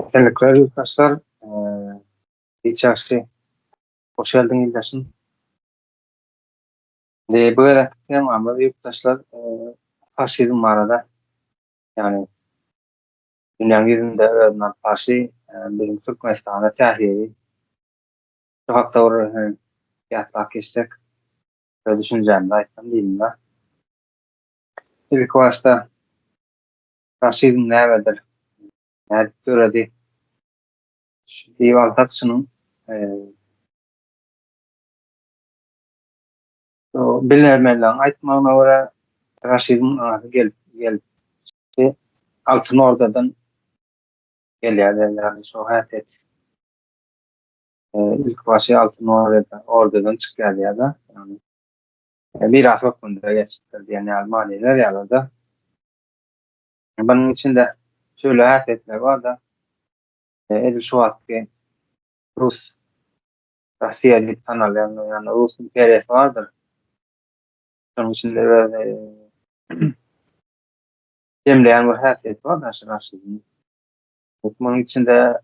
Teşekkürler arkadaşlar. İçerisi hoş geldin İldaş'ın. Bu öğretmen ama yurttaşlar faşizm arada yani dünyanın yüzünde öğrenen faşi bizim Türkmenistan'da tahriyi şu hakta yatlak geçtik ve düşüncemde ayttan değilim ben. İlk başta faşizm nedir? Ne türedi? Divan Tatsu'nun bilinmeyen aytmağına göre faşizm anası geldi. Altın Ordu'dan geliyor yani şu hayat et. İlk başı Altın Ordu'dan çıkıyor ya da yani bir afak bunda geçti yani Almanya'da ya da bunun içinde şöyle hayat etmek var da şu vakti Rus Rusya bir kanal yani Rus imperiyası vardır. Onun içinde böyle demleyen bir hayat et var da aşırı. Bunun içinde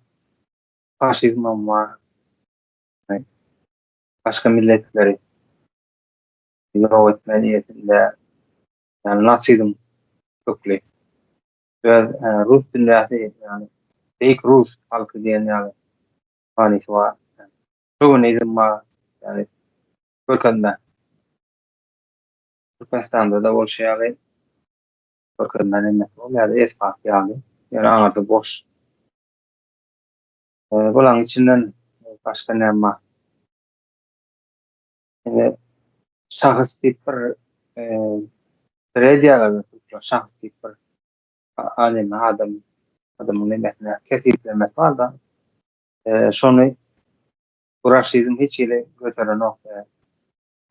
faşizm var. Yani başka milletleri yok etme niyetinde yani Nazizm köklü. Ve Rus dünyası yani ilk Rus halkı diyen yani hanisi var. Şovinizm var. Yani Türkiye'de, Türkmenistan'da da o şey yani Türkiye'den emek ol yani esnaf yani. Yani anlatı boş. Bunun içinden başka ne var? Yani şahıs tipir trediyalar şahıs tipir alemi adamın emeğine kesiplemek var da şunu bu raşizm hiç ile götüren yok.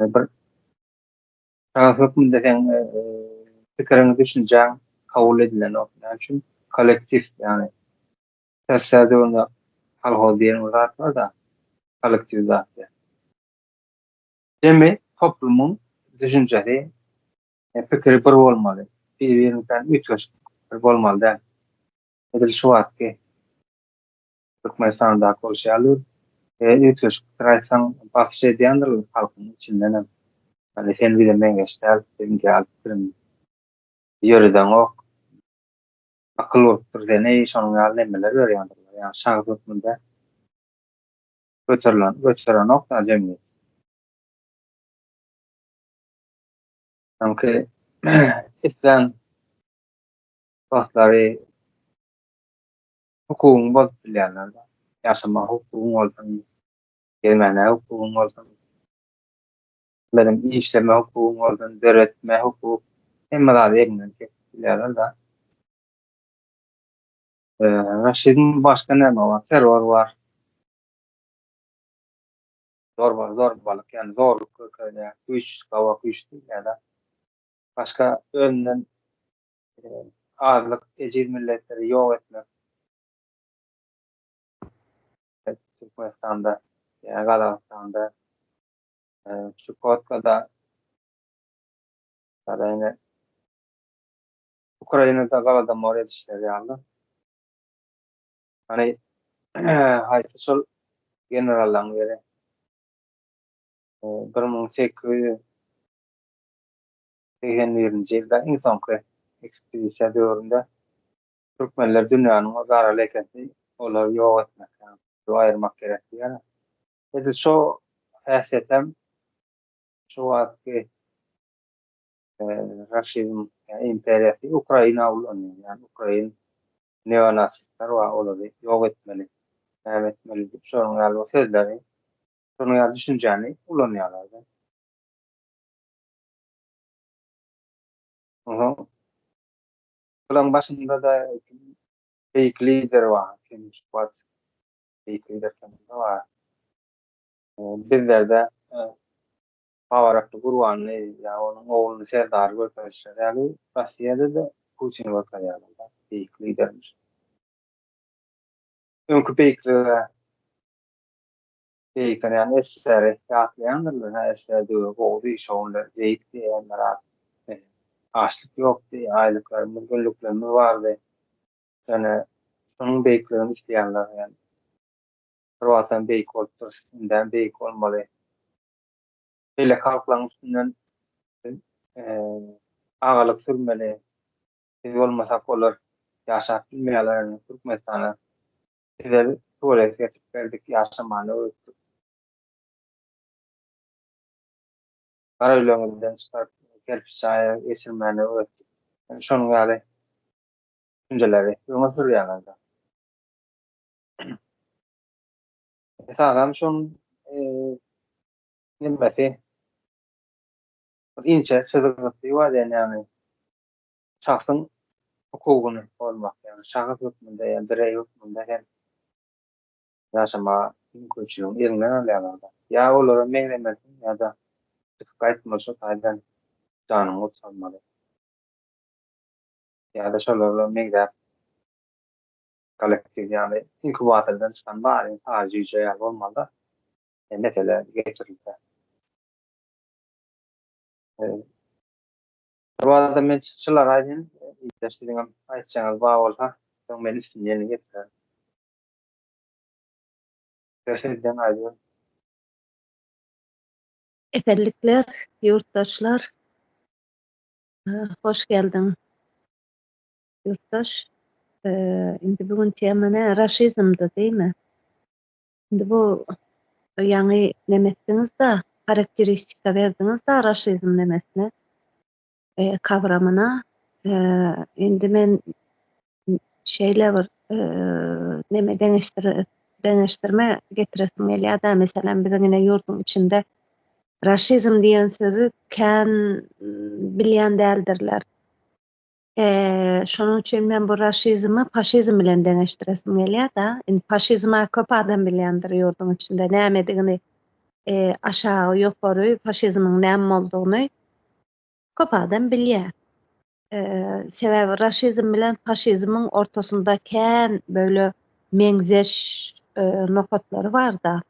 Bir şahıs müddeten fikrini düşüneceğin kabul edilen yok. Yani çünkü kolektif yani terserde onda halk diyen zat var da kolektif zat. Yani. Demek toplumun düşüncesi fikri bir olmalı. Birbirinden üç bir olmalı da. Edil şu var ki Türkmenistan'da konuşuyorlar. Üç kıraysan bahşe diyenler halkın içinden. Yani sen bir de ben geçler. Senin ki altın yöreden o akıl oluştur. Ne sonun alemler öğrendiler. Yani şahsiyetinde götüren nokta cemiyet. Sanki İslam dostları hukukun bozuk bilenler de. Yaşama hukukun olsun, gelmene hukukun olsun, benim işleme hukukun olsun, devretme hukuk, hem de elimden bilenler de. Raşid'in başka ne var? Terör var, zorbalık yani zorluk, yani güç, kavga güç değil ya da başka önünden e, ağırlık, ecil milletleri yok etmek, Türkmenistan'da, yani Kazakistan'da, Çukotka'da, ya da yine Ukrayna'da Galatamar yetişleri aldı. Hani hayta sol generallan beri 1881 yılda İnsanköy ekspedisiya dövründe Türkmenler dünyanın o zara lekesi olar yok etmek, yani, şu ayırmak gerekti yani. Dedi şu hasetem şu vakti e, Raşizm yani imperiyası Ukrayna ulanıyor. Yani Ukrayna neonasistler var oları yok etmeli. Yani etmeli. Sorun galiba sözleri, sorun ya düşünceni ulanıyorlar. Hı. Bunun başında da fake lider var. Kim var? Fake lider kendinde var. Bizler de Pavaraklı Gurvanlı ya onun oğlunu Serdar arkadaşlar. Yani Rusya'da da Putin arkadaşlar. Fake lidermiş. Önkü fake yani eseri yaklayanlarla eseri diyor. Oldu iş onunla fake diyenler açlık yok diye aylıklarımız, günlüklerimiz vardı. Yani şonuň beýikligini isleýänler ýani. Bir wagtdan beýik bolup dur, inden beýik bolmaly. Hele halklaryň üstünden agalyk sürmeli. Biz bolmasak olar ýaşap bilmeýärler, Türkmenistana. Bize tuvalet getirip berdik, ýaşamany öýtdik. Gara ýüleňizden çykaryp kerpiç çaýa geçirmäni öýtdik. Şonuň ýaly düşünjeleri ýöne sürýärler. Sagam şonuň nimmeti inçe çyzgysy bar ýani şahsyň hukugyny bolmak ýani şahs hukmunda ýani birey hukmunda hem ýaşama mümkinçiligi elinden alýarlar. Ýa olara meňzemesin ýa-da gaýtmaşy taýdan janyny gutsalmaly. Ýa-da şolarla meňzep kolektiv ýani inkubatordan çykan bary harjy ýa bolmaly da mesele geçirildi. Bu arada men çylar aýdym, ýetirdiňem aýtjaňyz bar bolsa, şoň meni düşünýeni getir. Teşekkür aýdym. Efellikler, yurttaşlar, hoş geldin yurttaş. Indi bugün temana raşizmdi diými? Indi bu ýaňy nemetdiňiz da, karakteristika berdiňiz da raşizm nemesine, kavramyna. Indi men şeýle bir neme deňeşdirme getiresim gelýär. Meselem bizine ýurduň içinde raşizm diýen sözü kän bilýän däldirler. Şonuň üçin men bu raşizmi faşizm bilen deňeşdiresim gelýär da. Faşizma köp adam bilýändir ýurduň içinde. Nämedigini aşağı ýokary faşizmiň näme boldugyny köp adam bilýär. Sebebi raşizm bilen faşizmiň ortasynda kän böyle meňzeş nokatlary bar da.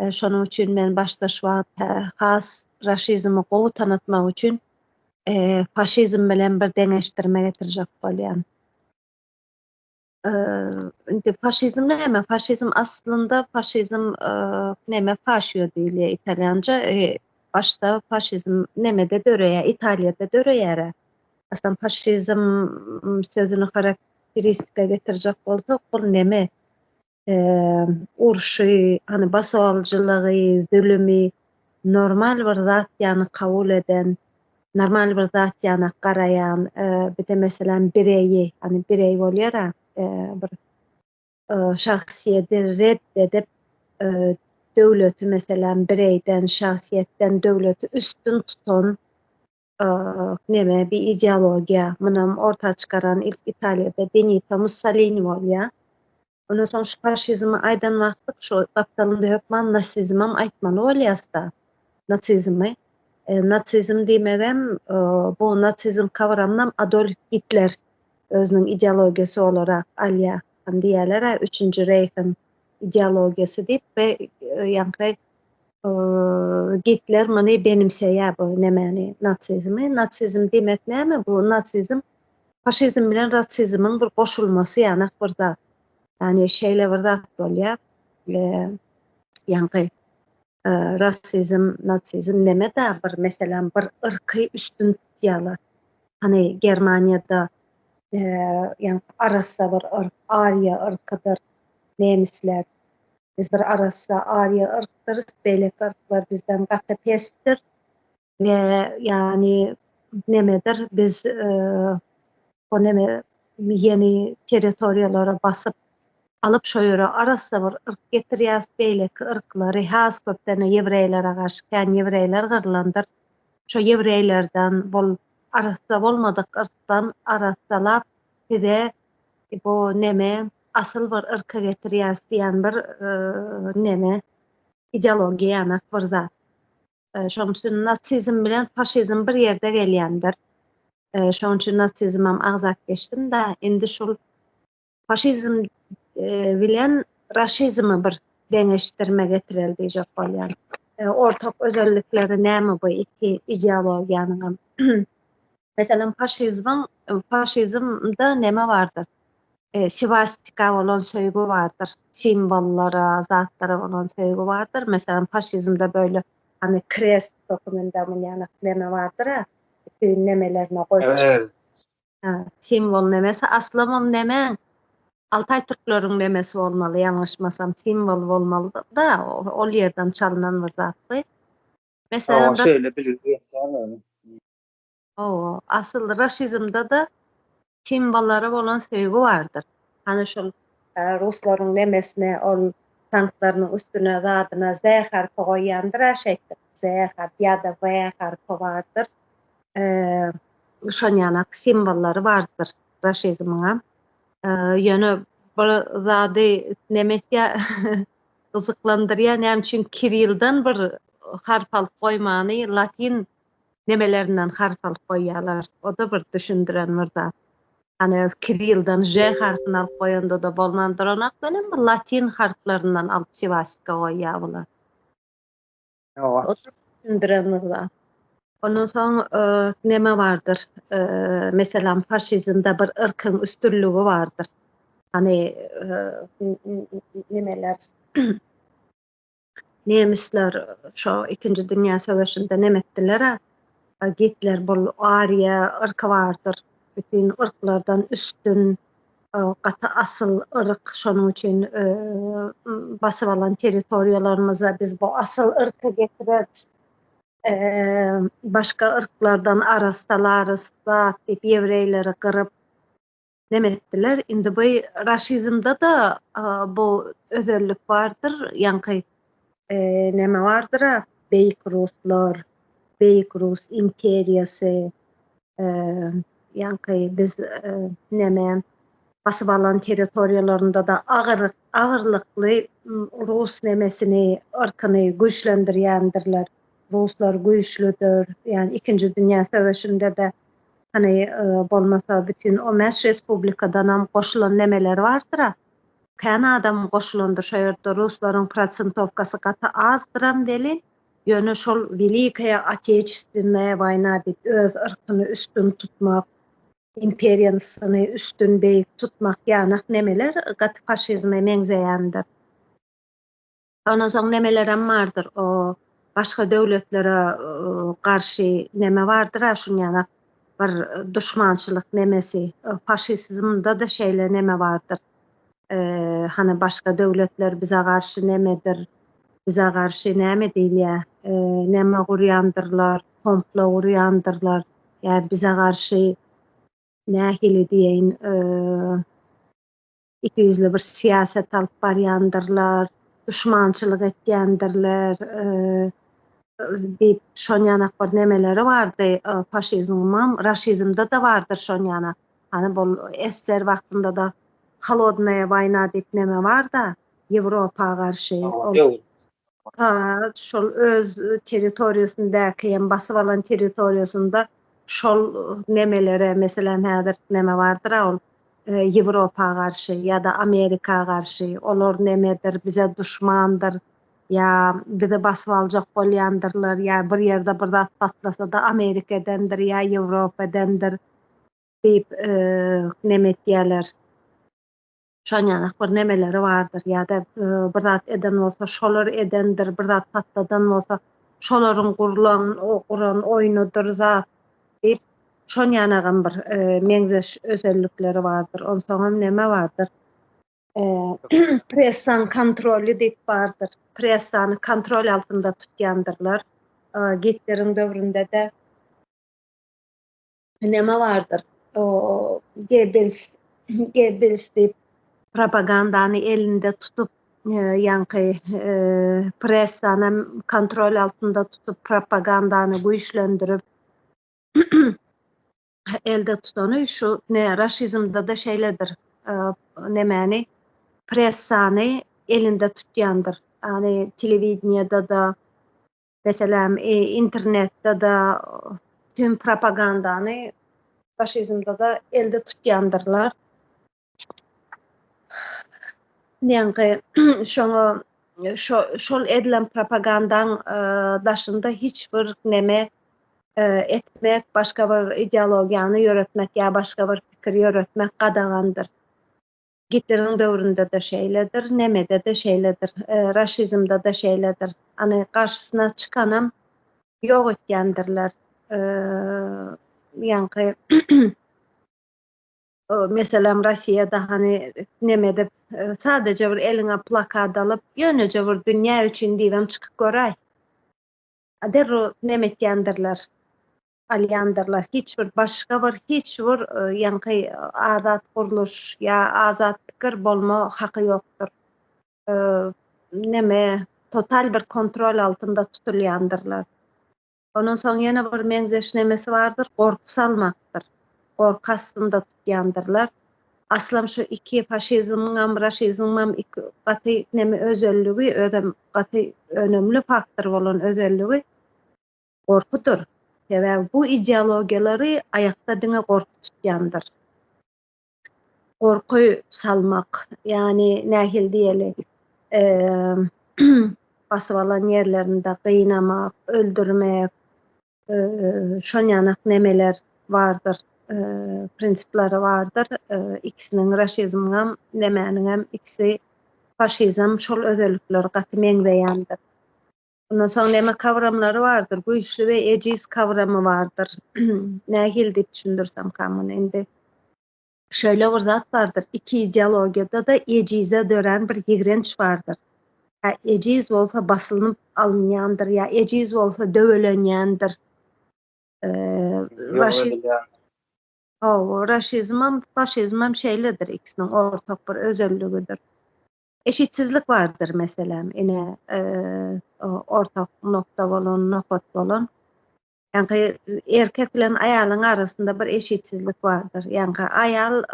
Şonuň üçin men başda şu wagt has raşizmi gowy tanıtmak üçin faşizm bilen bir deňeşdirme getirjek bolýan. Indi faşizm näme? Faşizm aslında faşizm näme? Fascio diýilýär italyanca. Başda faşizm nemede döreýär? Italiýada döreýär. Aslında faşizm sözüni karakteristika getirjek bolsak, bul näme? Urşy, hani basyp aljylygy, zulümi normal bir zat ýany kabul eden, normal bir zat ýana garayan, bir de meselem bireyi, hani birey bolýar, bir şahsiýeti reddedip döwleti meselem bireyden, şahsiýetden döwleti üstün tutan neme bir ideologiýa. Munam orta çykaran ilk Italiýada Benito Mussolini bolýar. Ondan soň şu faşizmi aýdan wagtlyk şu kapitalymda hökman nasizmam aýtmaly bolýarsa. Nasizmi natsizm diýmegem bu natsizm kavramyndan Adolf Hitler özüniň ideologiýasy olarak alýar. Diýerler 3-nji Reich'in ideologiýasy diýip we ýa-ni Hitler muny benimseýär bu nemeni natsizmi. Natsizm diýmek näme? Bu natsizm faşizm bilen rasizmiň bir goşulmasy ýani bir zat. Yani şeýle bir zat bolýar. Ýani rasizm, natsizm neme da bir meselem bir ırky üstün tutýarlar. Hani Germaniýada ýani arassa bir ırk, Arya ırkydyr, nemisler. Biz bir arassa Arya ırkdyrys, beýleki ırklar bizden gaty pesdir we ýani nemedir biz o neme ýeni territoriýalara basyp alıp şo ýöre arassa bir ırk getirýäs, beýleki ırklary has köpden ýewreýlere garşy kän ýewreýler gyrlandyr. Şo ýewreýlerden bol arassa bolmadyk ırkdan arassalap bize bu neme asyl bir ırka getirýäs diýen bir neme ideologiýa ýa-ni bir zat. Şonuň üçin natsizm bilen faşizm bir ýerde gelýändir. Şonuň üçin natsizmam agzak geçdim da indi şol faşizm bilen raşizmi bir deňeşdirme getirel diýjek bolýar. Ortak özellikleri näme bu iki ideologiýanyň? Meselem faşizmda näme bardyr? Svastika olan söýgü vardır. Simbollara, zatlara olan söýgü vardır. Mesela faşizmde böyle hani krest dokumentamın yani neme vardır ha. Bütün nemelerine koyup Evet. simbol nemesi. Aslım on neme Altay Türklerin nemesi olmalı. Yanlışmasam simbol olmalı da o yerden çalınan bir zatı. Mesela Şöyle bilgiler. asıl raşizmde de simbollara olan söýgü vardır. Hani şol Rusların nemesine ol tanklarının üstüne zadyna Z harfi goýandyr şeýle. Z harfi ýa-da V harfi bardyr. Şonýanak simbollary bardyr raşizmyň. Ýöne bir zady nemetýä gyzyklandyrýar. Näme üçin Kirilldan bir harf alyp goýmany latin nemelerinden harf alyp goýýarlar. O da bir düşündiren bir zat. Hani Kirilldan J harfini alıp koyanda da bolmandıranak benim Latin harflerinden alıp Sivasika goýýar bular. O da düşündirenler var. Ondan soň neme vardır? Mesela faşizmde bir ırkın üstünlüğü vardır. Hani nemeler Nemisler şu 2. Dünya Söwüşinde nemetdiler ha. Gitler bol Arya ırkı vardır. Bütün ırklardan üstün gata asıl ırk şonuň üçin basyp alan territoriýalarymyza biz bu asıl ırky getireriz. Başga ırklardan arastalarys zat diýip ýewreýleri gyryp nemetdiler. Indi bu raşizmde da bu özellik bardyr. Ýanky neme bardyr ha? Beýik Ruslar, Beýik Rus imperiýasy, ýanky biz neme basyp alan territoriýalarynda da agyrlykly Rus nemesini, ırkyny güýçlendirýändirler. Ruslar güýçlüdür. Yani 2. Dünya Söwüşinde de hani bolmasa bütün o meş respublikadan ham goşulan nemeler bardyr ha. Kanadam goşulandyr şo ýerde Ruslaryň prosentovkasy gata azdyram deli. Ýöne şol Великая Отечественная война diýip öz ırkyny üstün tutmak, imperiýasyny üstün beýik tutmak ýanak nemeler gat faşizme meňzeýändir. Ondan soň nemeler hem bardyr. O başga döwletlere garşy neme bardyr ha şunýanak bir düşmançylyk nemesi. Faşizmde de şeýle neme bardyr. Hani başga döwletler bize garşy nemedir? Bize garşy näme diýilýär? Neme gurýandyrlar, komplo gurýandyrlar. Ýa bize garşy nähili diýeň ikiyüzli bir siýaset alyp barýandyrlar, düşmançylyk etýändirler diýip şonýanak bir nemeleri bardy. Faşizmyň, raşizmde de bardyr şonýanak. Hani bol SSR wagtynda da Холодная война diýip neme bar da Ýewropa garşy. Şol öz territoriýasyndaky hem basyp alan territoriýasynda şol nemelere meselem häzir neme bardyr ol Ýewropa garşy ýa-da Amerika garşy olar nemedir bize düşmandyr ýa bizi basyp aljak bolýandyrlar ýa bir ýerde bir zat patlasa da Amerikadandyr ýa Ýewropadandyr diýip nemetýärler. Şonýanak bir nemeleri bardyr ýa-da bir zat eden bolsa şolar edendir, bir zat patladan bolsa şolaryň guran oýnudyr zat diýip şonýanagam bir meňzeş özellikleri bardyr. Ondan soň neme bardyr? Pressan kontroli diýip bardyr. Pressany kontrol altynda tutýandyrlar. Gitleriň döwründe de neme bardyr? Goebbels diýip propagandany elinde tutup ýanky pressany kontrol altynda tutup propagandany güýçlendirip elde tutany şu raşizmde de şeýledir. Nemeni pressany elinde tutýandyr. Ýani telewideniyada da mesela internetde da tüm propagandany faşizmde da elde tutýandyrlar. Ýanky şol edilen propagandaň daşynda hiç bir neme etmek, başga bir ideologiýany ýöretmek ýa başga bir pikir ýöretmek gadagandyr. Hitler'in dövründe de şeyledir, Nemede de şeyledir, raşizmda da şeyledir. Hani karşısına çıkanam yok etkendirler. Yani mesela Rusya'da hani Nemede sadece bir eline plakat alıp yönece bir dünya üçün divem çıkıp göray. Derro nemetyendirler. Alyandirler. Hiçbir başga bir hiçbir yani azat kuruluş ya azat pikir bolma haky ýokdur. E, Neme total bir kontrol altında tutulýandyrlar. Ondan soň ýene bir meňzeş nemesi bardyr, gorku salmakdyr. Gorku astynda tutýandyrlar. Aslam şu iki faşizmyň, raşizmyň iki gaty neme özelligi, özem gaty önemli faktor bolan özelligi gorkudur. Sebäbi bu ideologiýalary aýakda diňe gorku tutýandyr. Gorku salmak, yani nähil diýeli, basyp alan ýerlerinde gıynamak, öldürmek, şonýanak nemeler bardyr, prinsiplary bardyr. İkisiniň raşizmyň hem nemäniň hem ikisi faşizm şol özellikleri gaty meňzeýändir. Ondan soň neme kavramlary bardyr. Güýçli we ejiz kavramy bardyr. Nähil diýip düşündirsem kamuny indi. Şöyle bir zat bardyr. Iki ideologiyada da ejize dören bir ýigrenç bardyr. Ejiz bolsa basılınyp alınýandyr, ya ejiz bolsa döwelenýändir. Raşizm hem faşizm hem şeyledir, ikisiniň ortak bir özelligidir. Eşitsizlik vardır mesela, ine ortak nokta bolan, nafat bolan. Yani erkek bilen aýalyň arasynda bir eşitsizlik vardır. Yani aýal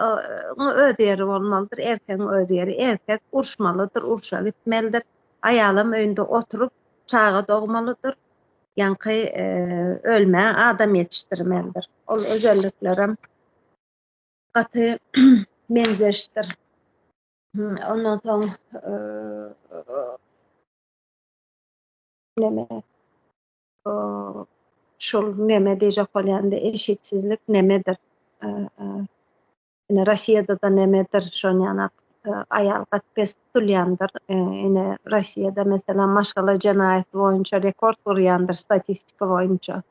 öz ýeri bolmalydyr, erkegiň öz ýeri. Erkek urşmalydyr, urşa gitmelidir. Aýalym öýünde oturup çağa dogmalydyr. Yani ölmä adam ýetişdirmelidir. Ol özelliklerim gaty meňzeşdir. Ondan soň neme şol neme diýjek bolýanda eşitsizlik nemedir? Ine Russiýada da nemedir şonýanak aýal gatpes tutulýandyr. Ine Russiýada meselem maşgala jenaýat boýunça rekord gurýandyr statistika boýunça.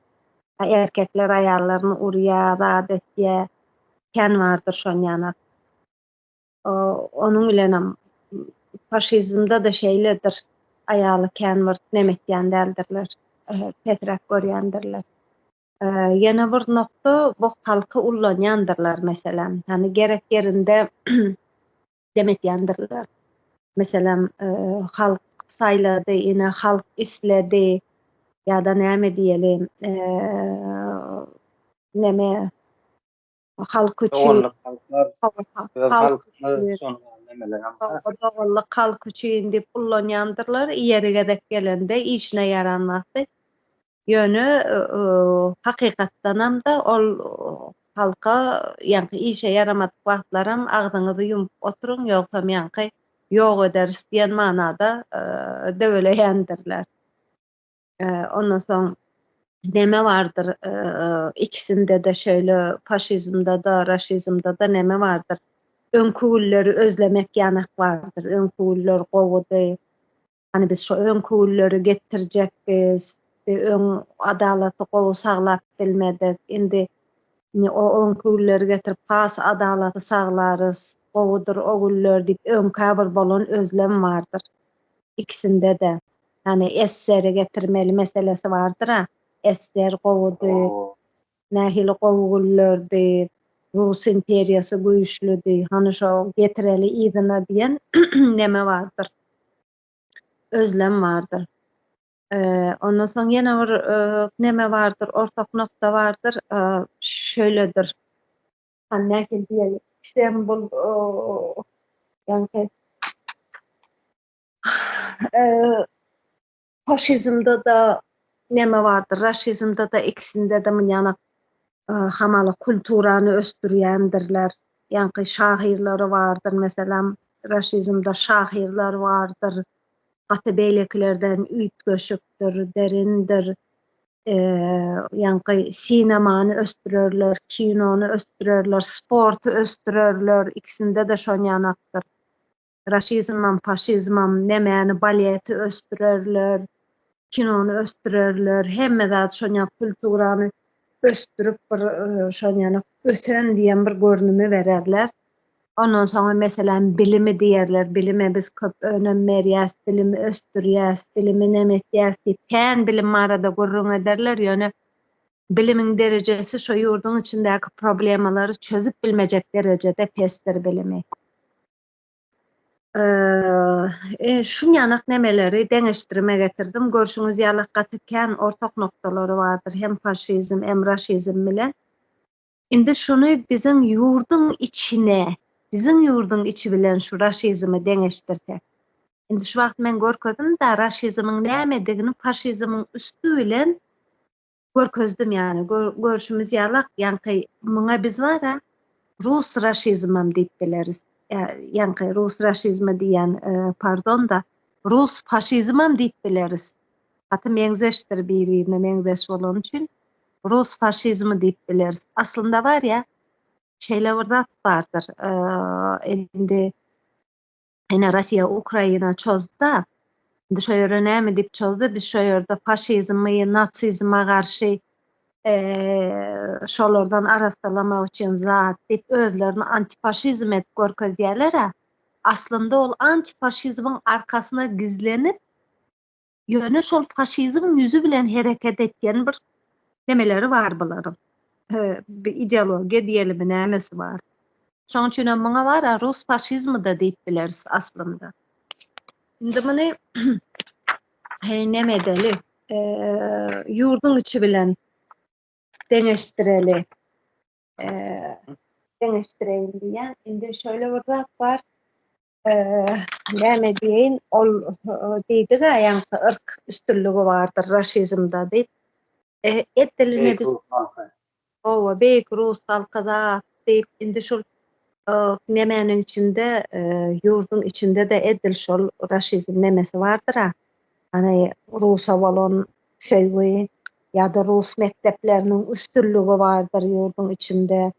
Erkekler aýallaryny urýar, adetde ken bardyr şonýanak. Onuň bilenem faşizmda da şeyledir. Aýaly ken bir nemetýän däldirler. Petrak görýändirler. Ýene bir nokta bu halky ullanýandyrlar meselem. Hani gerek yerinde demetýändirler. Meselem halk saýlady, ine halk isledi ýa-da näme diýelim, neme halk üçin halk üçin diýip ullanýandyrlar. Ýerige dek gelende işine yaranmakdy. Ýöne hakykatdanam da ol halka ýani işe yaramadyk wagtlaram agdyňyzy ýumyp oturuň ýogsa ýani ýok ederiz diýen manada döweleýändirler. Ondan soň neme bardyr? İkisinde de şöyle faşizmda da raşizmda da neme bardyr? Öňkügülleri özlemek ýanak bardyr. Öňkügüller gowudy. Hani biz şu öňkügülleri getirjekbiz. Öň adalaty gowy saglap bilmedik. Indi o öňkügülleri getirip has adalaty saglarys. Gowudur o güller diýip öňkäbir bolan özlem bardyr. İkisinde de. Hani esseri getirmeli meselesi bardyr ha. Esler gowudy. Nähili gowugullerdi. Rus imperiýasy güýçlüdi. Hani şo getireli ýygyna diýen neme bardyr? Özlem bardyr. Ondan soň ýene bir neme bardyr? Ortak nokta bardyr. Şöyledir. Hani nähili diýelim? Sembol ýani faşizmda da neme bardyr? Raşizmda da ikisinde de ýana hamaly kulturany östürýändirler. Ýani şahirleri bardyr meselem. Raşizmda şahirler bardyr. Gaty beýleklerden üýt göşükdir, derindir. yani sinemanı östürürler, kinonu östürürler, sportu östürürler, ikisinde de şon ýanaktır. Raşizmam, faşizmam, nemeni baleti östürürler, kinonu östürürler, hemme zat şon ýa kulturany östürüp bir şon ýa öten diýen bir görnümi bererler. Ondan sonra mesela bilimi diýerler, bilime biz köp önem berýäs, bilimi östürýäs, bilimi nemetýäs diýip kän bilim arada gurrun ederler. Ýöne bilimin derecesi şo ýurdun içindäki problemalary çözüp bilmejek derejede pestir bilimi. Şu ýanak nemeleri deňeşdirme getirdim. Görşüňiz ýalakka teken ortak noktalary bardyr. Hem faşizm, hem raşizm bilen. Indi şunu bizim ýurdun içine, bizim ýurdun içi bilen şu raşizmi deňeşdirdik. Indi şu wagt men görkezdim da raşizmiň nämedigini faşizmiň üstü bilen görkezdim ýani. Görşümiz ýalak, ýani muňa biz wara Rus raşizmam diýip bileris. Ýani Rus raşizmi diýen, pardon da Rus faşizmam diýip bileris. Haty meňzeşdir bir-birine meňzeş bolan üçin Rus faşizmi diýip bileris. Aslında var ya, şeýle bardyr. Indi Rossiýa Ukraina çözdi. Indi şo ýere näme diýip çözdi? Biz şo ýerde faşizmi, natsizme garşy şolardan arasalamak üçin zat diýip özlerini antifaşizm edip görkezýärler. Aslında ol antifaşizmiň arkasyna gizlenip ýöne şol faşizm ýüzü bilen hereket etýän bir nemeleri var bularym. Bir ideologiýa diýelim, nämesi bar. Şoň üçin muňa wara Rus faşizmi da diýip bileris aslında. Indi muny neme deli, ýurdun içi bilen deňeşdireli. Deňeşdireýin diýen. Indi şöyle bir zat bar. Näme diýin, ol diýdi-de ýa-ni ırk üstünlügi bardyr raşizmda diýip. Et diline biz beýik Rus halky zat diýip indi şol nemeniň içinde, ýurdun içinde de edil şol raşizm nemesi bardyr. Hani Rusa bolan şeýgi ýa-da Rus mekdepleriniň üstünlügi bardyr ýurdun içinde.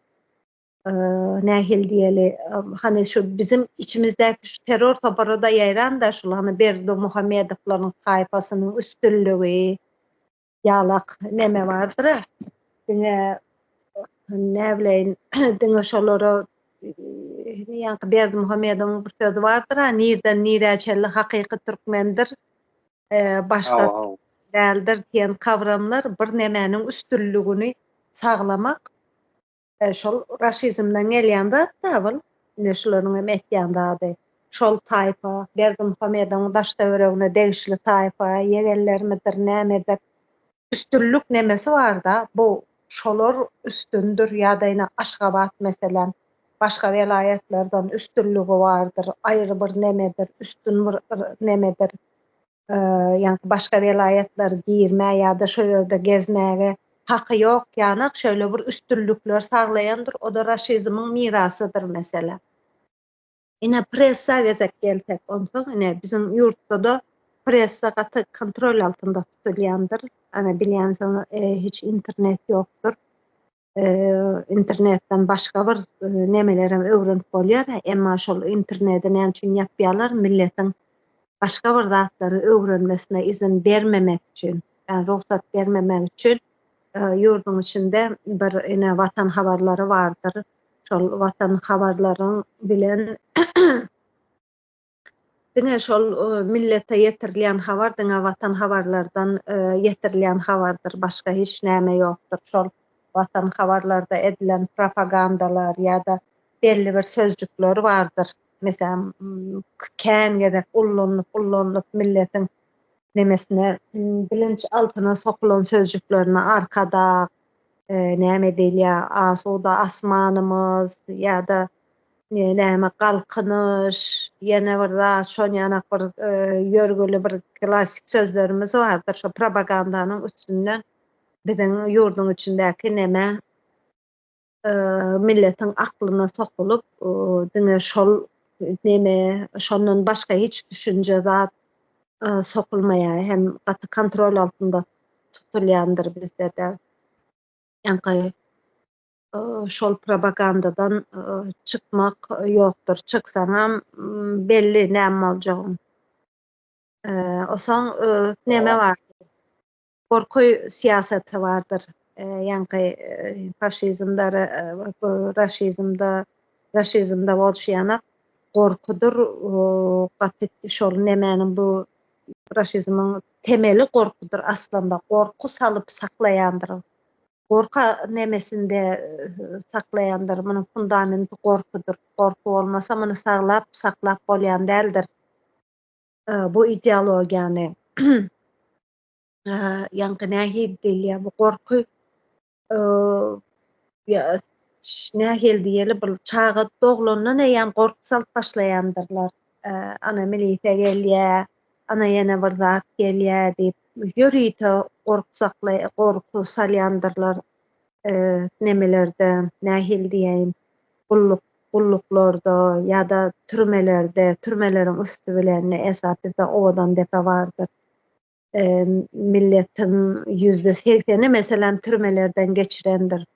Nähil diýeli, hani şu bizim içimizdäki şu terror topary da ýaýran da şol hani Berdi Muhammedowylaryň taýpasynyň üstünlügi ýalak neme bardyr. Diňe näbileýin, diňe şolara ýa-ni Berdi Muhammedowyň bir sözi bardyr, nirden niräçelli hakyky türkmendir, başga däldir diýen kawramlar bir nemeniň üstünlügini saglamak şol raşizmden gelýän da bul. Şolaryň hem etýändagy. Şol taýpa, Berdi Muhammedowyň daşdöwregine degişli taýpa, ýegellermidir, nämedir? Üstünlük nemesi var da, bu şolar üstündür ýa-da Aşgabat meselen başga welaýetlerden üstünlügi bardyr, aýry bir nemedir, üstün bir nemedir. Ýani başga welaýetler girme ýa-da şo ýerde gezmäge haky ýok, ýani şöyle bir üstünlükler saglaýandyr. O da raşizmiň mirasydyr mesele. Ine pressa gezek geltek onsoň, bizim ýurtda da pressa gaty kontrol altynda tutulýandyr. Ana bilýänsiň hiç internet ýokdur. İnternetden başga bir nemeleri öwrenip bolýar, emma şol interneti näme üçin ýapýarlar? Milletiň başga bir zatlary öwrenmesine izin bermemek üçin, ýani ruhsat bermemek üçin ýurdun içinde bir watan habarlary bardyr. Şol watan habarlaryň bilen diňe şol millete ýetirilýän habar diňe watan habarlardan ýetirilýän habardyr, başga hiç näme ýokdur. Şol watan habarlarda edilen propagandalar ýa-da belli bir sözcükler bardyr. Mesela kän gezek ullanıp milletiň nemesine bilinç altyna sokulan sözcüklerine arkada näme diýilýär, asuda asmanymyz ýa-da näme galkynyş, ýene bir zat şon ýanak bir ýörgüli bir klasik sözlerimiz bardyr. Şo propagandanyň üstünden biziň ýurdun içindäki neme milletiň aklyna sokulup diňe şol neme şondan başga hiç düşünje zat sokulmaýar, hem gaty kontrol altynda tutulýandyr bizde de. Ýa-ni şol propagandadan çykmak ýokdur. Çyksaňam belli näme boljagyň. Osaň näme bar? Gorky siýasety bardyr. Ýa-ni faşizmdary, bu raşizmda bolşýana gorkudur. Gaty şol nämäniň bu raşizmiň temeli gorkudur aslında. Gorku salyp saklaýandyr. Gorka nämesinde saklaýandyr. Munyň fundamenty gorkudur. Gorku bolmasa muny saklap bolýan däldir. Bu ideologiýany ýa-ni dilýä bu gorky nähil diýeli bir çağa doglandan ýa-ni gorku salyp başlaýandyrlar. Ana milise gelýär, ana ýene bir zat gelýär diýip ýörüýte gorku salýandyrlar. Nemelerde, nähil diýeýin, gulluklarda ýa-da türmeleriň üstü bilen esasy owadan depe bardyr. Milletin %80'i meselem türmelerden geçirendir.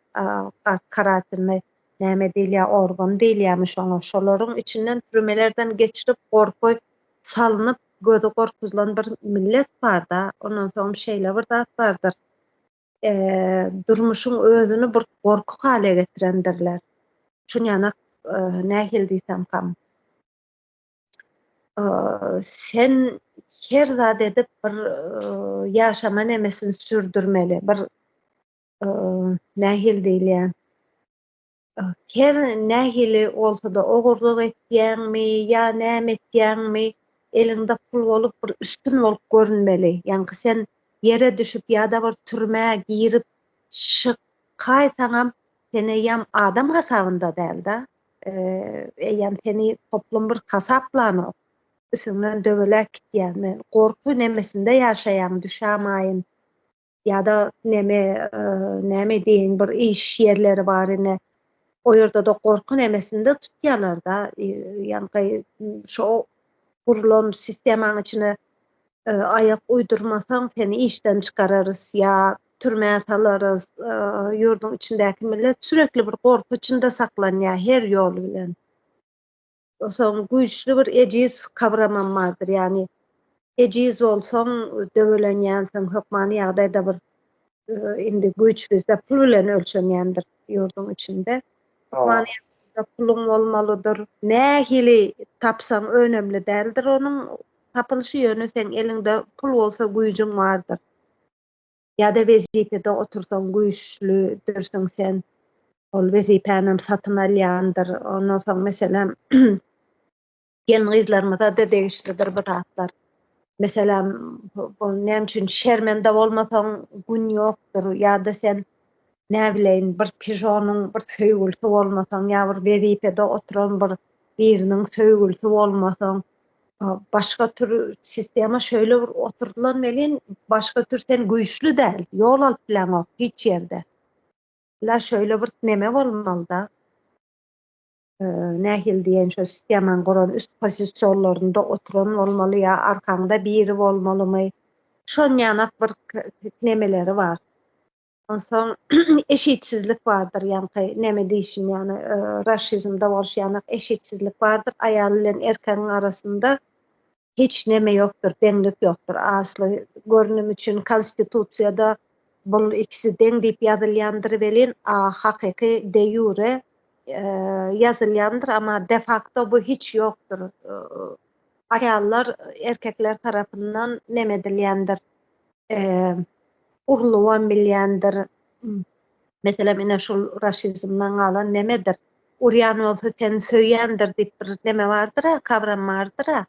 Karatynmy näme diýilýär, organ diýilýärmiş oňa. Şolaryň içinden türmelerden geçirip gorky salynyp gözi gorkuzylan bir millet bar da. Ondan soň şeýle bir zat bardyr. Durmuşyň özüni bir gorku hale getirendirler. Şuňanak nähil diýsem kam. Sen her zat edip bir ýaşama nemesini sürdürmeli. Bir nähil diýilýär. Her nähili olsa da ogurluk etýänmi, ýa näme etýänmi, elinde pul bolup bir üstün bolup görünmeli. Ýani sen yere düşüp ýa-da bir türmäge girip çykaýsaňam seni ýam adam hasabynda däl da. Ýani seni toplum bir kasaplanyp üstünden döwelek gitýärmi, gorku nemesinde ýaşaýan düşämaýyn. Ýa-da näme diýin bir iş ýerleri bar ine. O ýerde de gorku nemesinde tutýarlar da. Ýani şo gurulan sistemaň içine ayak uydurmasaň seni işden çykararys ýa türmäge salarys. Ýurdun içindäki millet sürekli bir gorku içinde saklanýar her ýol bilen. Osaň güýçli bir ejiz kabramam bardyr. Ýani ejiz bolsaň döwelenýänsiň, hökmany ýagdaýda bir indi güýç bizde pul bilen ölçenýändir ýurdun içinde. Hökmany ýagdaýda pulun bolmalydyr. Nähili tapsaň önemli däldir onuň tapylyşy ýöne sen elinde pul bolsa güýjüň bardyr. Ýa-da wezipede otursaň güýçlüdirsiň sen. Ol wezipänem satyn alýandyr. Ondan soň meselem gelin gyzlarymyza da degişlidir bir hatlar. Meselem bu näme üçin şermende bolmasaň gün ýokdur. Ýa-da sen näme bileýin bir pijonyň bir söýgülsi bolmasaň ýa bir wezipede oturan biriniň söýgülsi bolmasaň başga tür sistema şöyle bir oturdulan welin başga tür sen güýçlü däl. Ýol alyp bilen hiç ýerde. La şöyle bir neme bolmaly da. Nähil diýen şo sistemaň guran üst pozisiýonlarynda oturan bolmaly ýa arkaňda biri bolmalymy? Şoň ýanak bir nemeleri bar. Onsoň eşitsizlik bardyr. Ýani näme diýişim ýani raşizmda bolşýanak eşitsizlik bardyr. Aýal bilen erkegiň arasynda hiç neme ýokdur, deňlik ýokdur. Asly görünüm üçin konstitusiýada bu ikisi deň diýip ýazylýandyr welin hakyky de jure ýazylýandyr, ama de facto bu hiç ýokdur. Aýallar erkekler tarapyndan neme edilýändir? Urluwan bilýändir. Mesela mine şol raşizmdan galan nemedir? Urýan bolsa sen söýýändir diýip bir neme bardyr, kabram bardyr.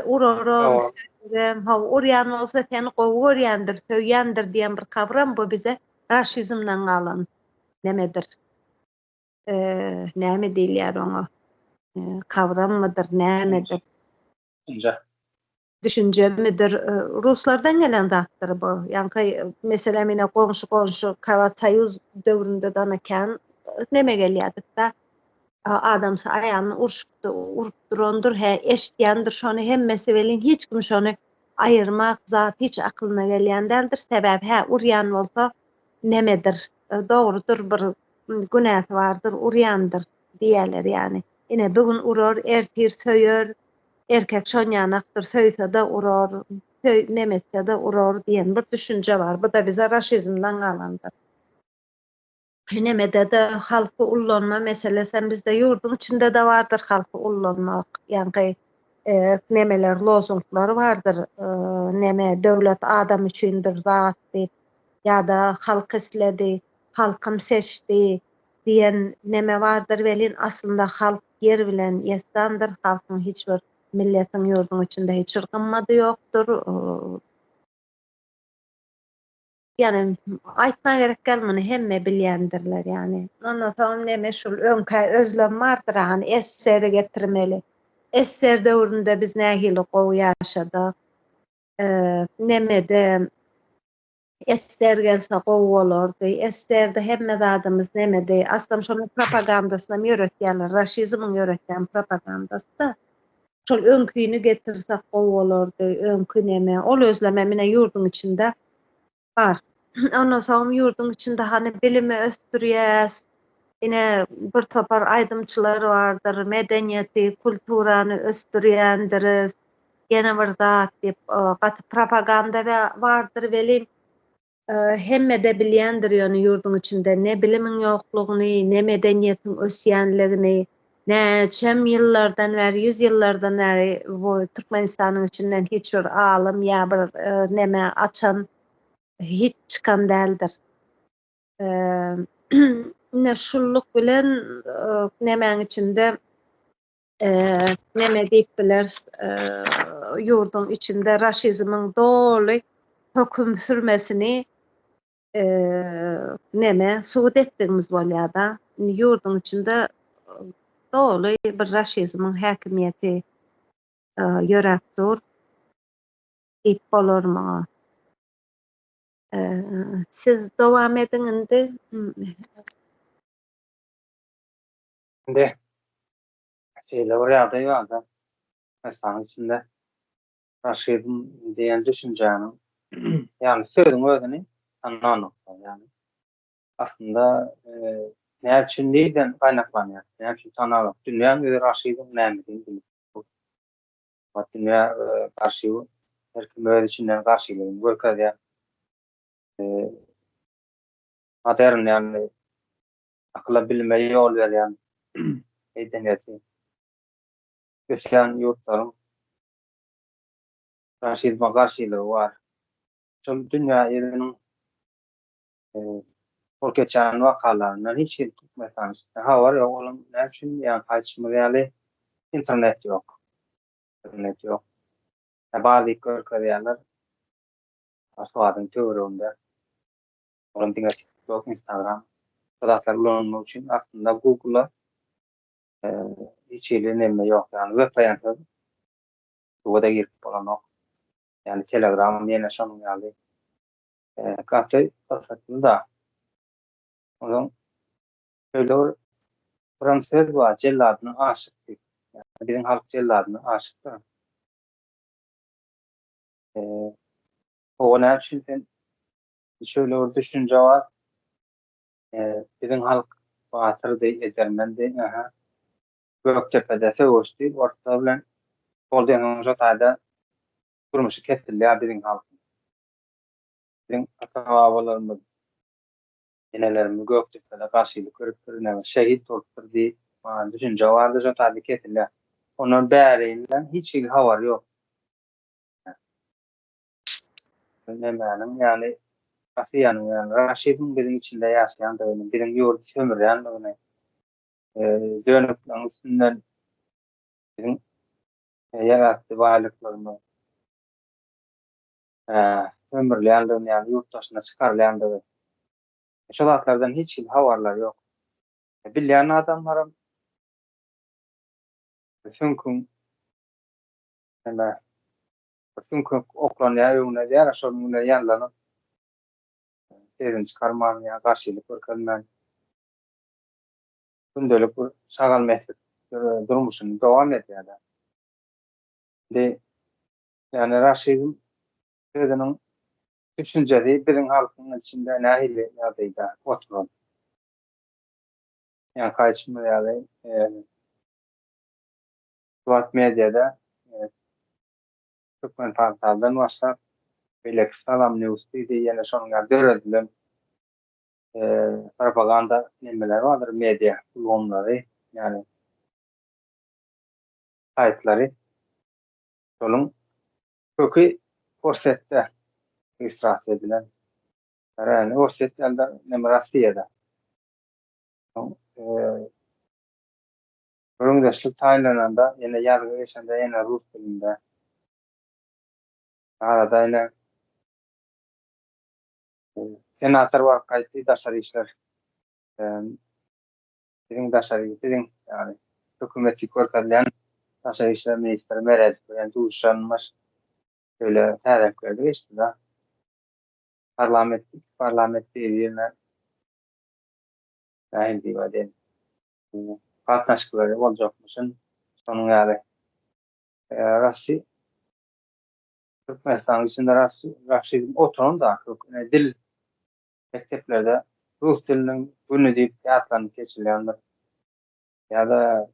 Uraram, söýýärem, urýan bolsa seni gowurýandyr, söýýändir diýen bir kabram bu bize raşizmdan galan nemedir? Näme diýilýär oňa? Kavrammydyr, nämedir? Düşünje midir? Ruslardan gelen zatdyr bu. Ýani mesela mine goňşy Kawat Soýuz döwründe danakan neme gelýärdik da adamsa aýanyny urup durandyr, eşitýändir şonu hemmesi welin hiç kim şonu ayırmak zat hiç aklına gelýän däldir. Sebäbi urýan bolsa nemedir? Dogrudur, bir günäsi bardyr, urýandyr diýerler ýani. Ine bugün urar, ertir söýer, erkek şon ýanakdyr, söýse de urar, nemetse de urar diýen bir düşünje bar. Bu da bize raşizmden galandyr. Nemede de halky ullanma meselesi bizde ýurdun içinde de vardır halky ullanmak. Yani nemeler, lozunglar vardır. Neme döwlet adam üçindir zat diýip ýa-da halk isledi, halkym seçdi diýen neme vardır. Welin aslında halk yer bilen ýestandyr. Halkyň hiç bir milletiň ýurdun içinde hiç bir gymmady ýokdur. Yani aýtma gerek gelmeni hemme bilýändirler yani. Ondan soň neme şol öňkä özlem bardyr hani SSR getirmeli. SSR döwründe biz nähili gowy ýaşadyk. Nemede SSR gelse gowy bolardy. SSR'de hemme zadymyz nemede aslında şonuň propagandasyna ýöretýärler. Raşizmyň ýöretýän propagandasy da şol öňküýünü getirsek gowy bolardy. Öňkü neme ol özleme mine ýurdun içinde bar. Ondan soň ýurdun içinde hani bilimi östürýäs. Ine bir topar aýdymçylar bardyr, medeniýeti, kulturany östürýändiriz. Gene bir zat diýip gaty propaganda we bardyr welin hemme de bilýändir ýöne ýurdun içinde ne bilimiň ýoklugyny, ne medeniýetiň ösýänligini, näçem ýyllardan bäri, 100 ýyllardan bäri bu Türkmenistanyň içinden hiç bir alim ýa bir neme açan hiç çıkan däldir. Ne şulluk bilen nemäň içinde neme diýip bilers ýurdun içinde raşizmyň doly höküm sürmesini neme suwut etdigimiz bolýar da. Ýurdun içinde doly bir raşizmyň häkimiýeti ýöräpdir diýip bolarmy? Siz dowam ediň indi. Şimdi şeyle oraya da ýa-da meselenin içinde raşizm diýen düşünjäniň yani sözüň özüni anlamak yani. Aslında näme üçin diýden gaýnaklanýar? Näme üçin tanalak? Dünýäň özü raşizm nämedigini bilip. Dünýä garşy her kim öz içinden garşylygyny görkezýär. Modern yani akla bilime ýol berýän medeniyeti göçän ýurtlaryň raşizma garşylygy bar. Şol dünýä ýeriniň ol geçen wakalaryndan hiç kim tutmaýan. Habar ýok, olam näme üçin ýa-ni haýçymyly internet ýok. İnternet ýok. Bazı görkezýärler aşgadyň töwereginde. Olam diňe TikTok, Instagram, bulatlar ulanymak üçin aslında Google'a hiç ýerinde neme ýok. Yani web taýançy bu da girip bolanok. Yani Telegram ýene şonuň ýaly. Gaty da. Onuň şöyle Fransız wa jelladyny aşyk diýip. Biziň halk jelladyny aşykdyr. O näme üçin sen şöyle bir düşünje bar. Biziň halk batyrdy, ejermendi, Gökçepe'de söwüşdi, orta bilen bolýan jotaýda durmuşy kesilýär biziň halk. Biziň ata-babalarymyz, enelerimiz Gökçepe'de garşylyk görüp näme şehit bolupdy, düşünje bardy jotaýda kesilýär. Onuň bärinden hiç bir habar ýok. Nemäniň ýani Asiýanyň ýani raşizm biziň içinde ýaşaýan döwrüň biziň ýurdu sömürýän döwrüň dönüp üstünden biziň ýaratdy baýlyklarymyz sömürýän döwrüň ýani ýurtdaşyna çykarylýan döwrüň. Şol wagtlardan hiç bir habarlar ýok. Bilýän adamlarym çünkü çünkü oklanýar ýöne ýara şonuň bilen ýanlanyp sezin çykarman ýa garşylyk görkezmän gündelik bir şagal mesele durmuşyny dowam etýär. Yani raşizm özüniň düşünjesi biziň halkyň içinde nähili ýagdaýda oturan. Yani kaçma yani Suat Medya'da Türkmen portaldan başlap Belek Salam News diýdi ýene şonuňa döredilen propaganda nemeler vardır medya ulgamlary yani saytlary şonuň köki Korsetde isras edilen yani Korsetde neme Rossiýada Görüňdeşlik taýlananda ýene ýargy geçende ýene rus dilinde arada ýene senator bar gaýtdy daşary işler biziň daşary biziň yani hökümeti görkezlen daşary işler ministri Merez bilen duşanmaş şöyle tärekleri geçdi da parlament ýerine nähili diýýärdi gatnaşyklary boljakmyşyn şonuň ýaly Rossiýa Türkmenistan içinde Raşid'in oturan da dil mekteplerde Rus dilinin günü diýip ýatlanyp geçirilýändir. Ya da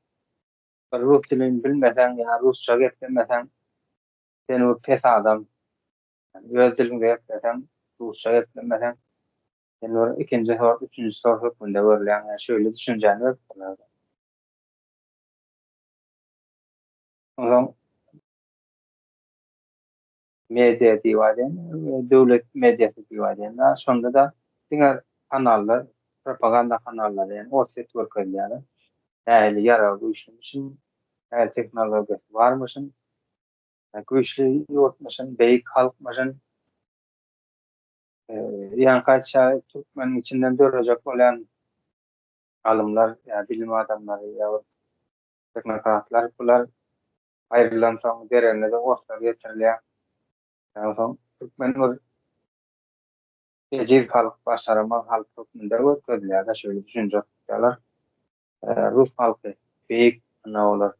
Rus dilini bilmesen ya Rusça geplemesen sen o pes adam. Yani öz dilinde geplemesen Rusça geplemesen sen o ikinci sor, üçüncü sor hükmünde görülen yani şöyle düşünceni öptüler. Ondan medya diýýärler, döwlet medyasy diýýärler. Şonda da diňer kanallar, propaganda kanalları yani orta görkezler. Nähili ýarar bu işin için nähili teknologiýasy barmyşyn, güýçli ýurtmyşyn, beýik halkmyşyn, ýa-ni gaýtsa Türkmeniň içinden dörejek bolan alymlar, ýa bilim adamlary ýa teknokratlar bular aýrylan soň derende de ortaga getirilýär. Ýa soň Türkmen bir ejir halk başarma halk hökmünde görkezilýär da şöyle düşünjek ýalar. Rus halky beýik anawalar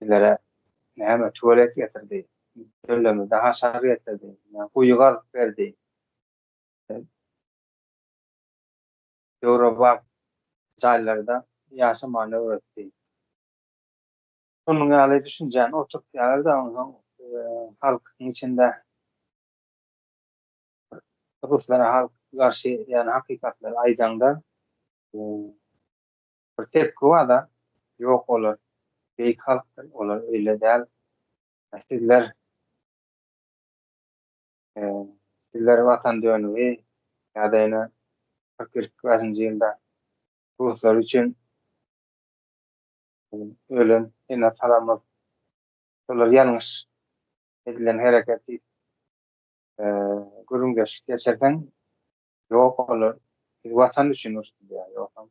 dilere näme tuvalet getirdi, döwlemizde haşar getirdi, guýugar berdi. Ýewropa jaýlarynda ýaşamany öwretdi. Şonuň ýaly düşünjäni oturtýar da onuň halkyň içinde Ruslara halk garşy ýani hakykatlary aýdanda bir tepki bar da ýok olar. Beýik halkdyr, olar öýle däl. Sizler sizler watan dönügi ýa-da ýene 41-nji ýylda Ruslar üçin ölen ene salamaz. Olar ýalňyş edilen hereketi görüňdeşlik geçerden ýok olar. Watan üçin urşdýar ýokam.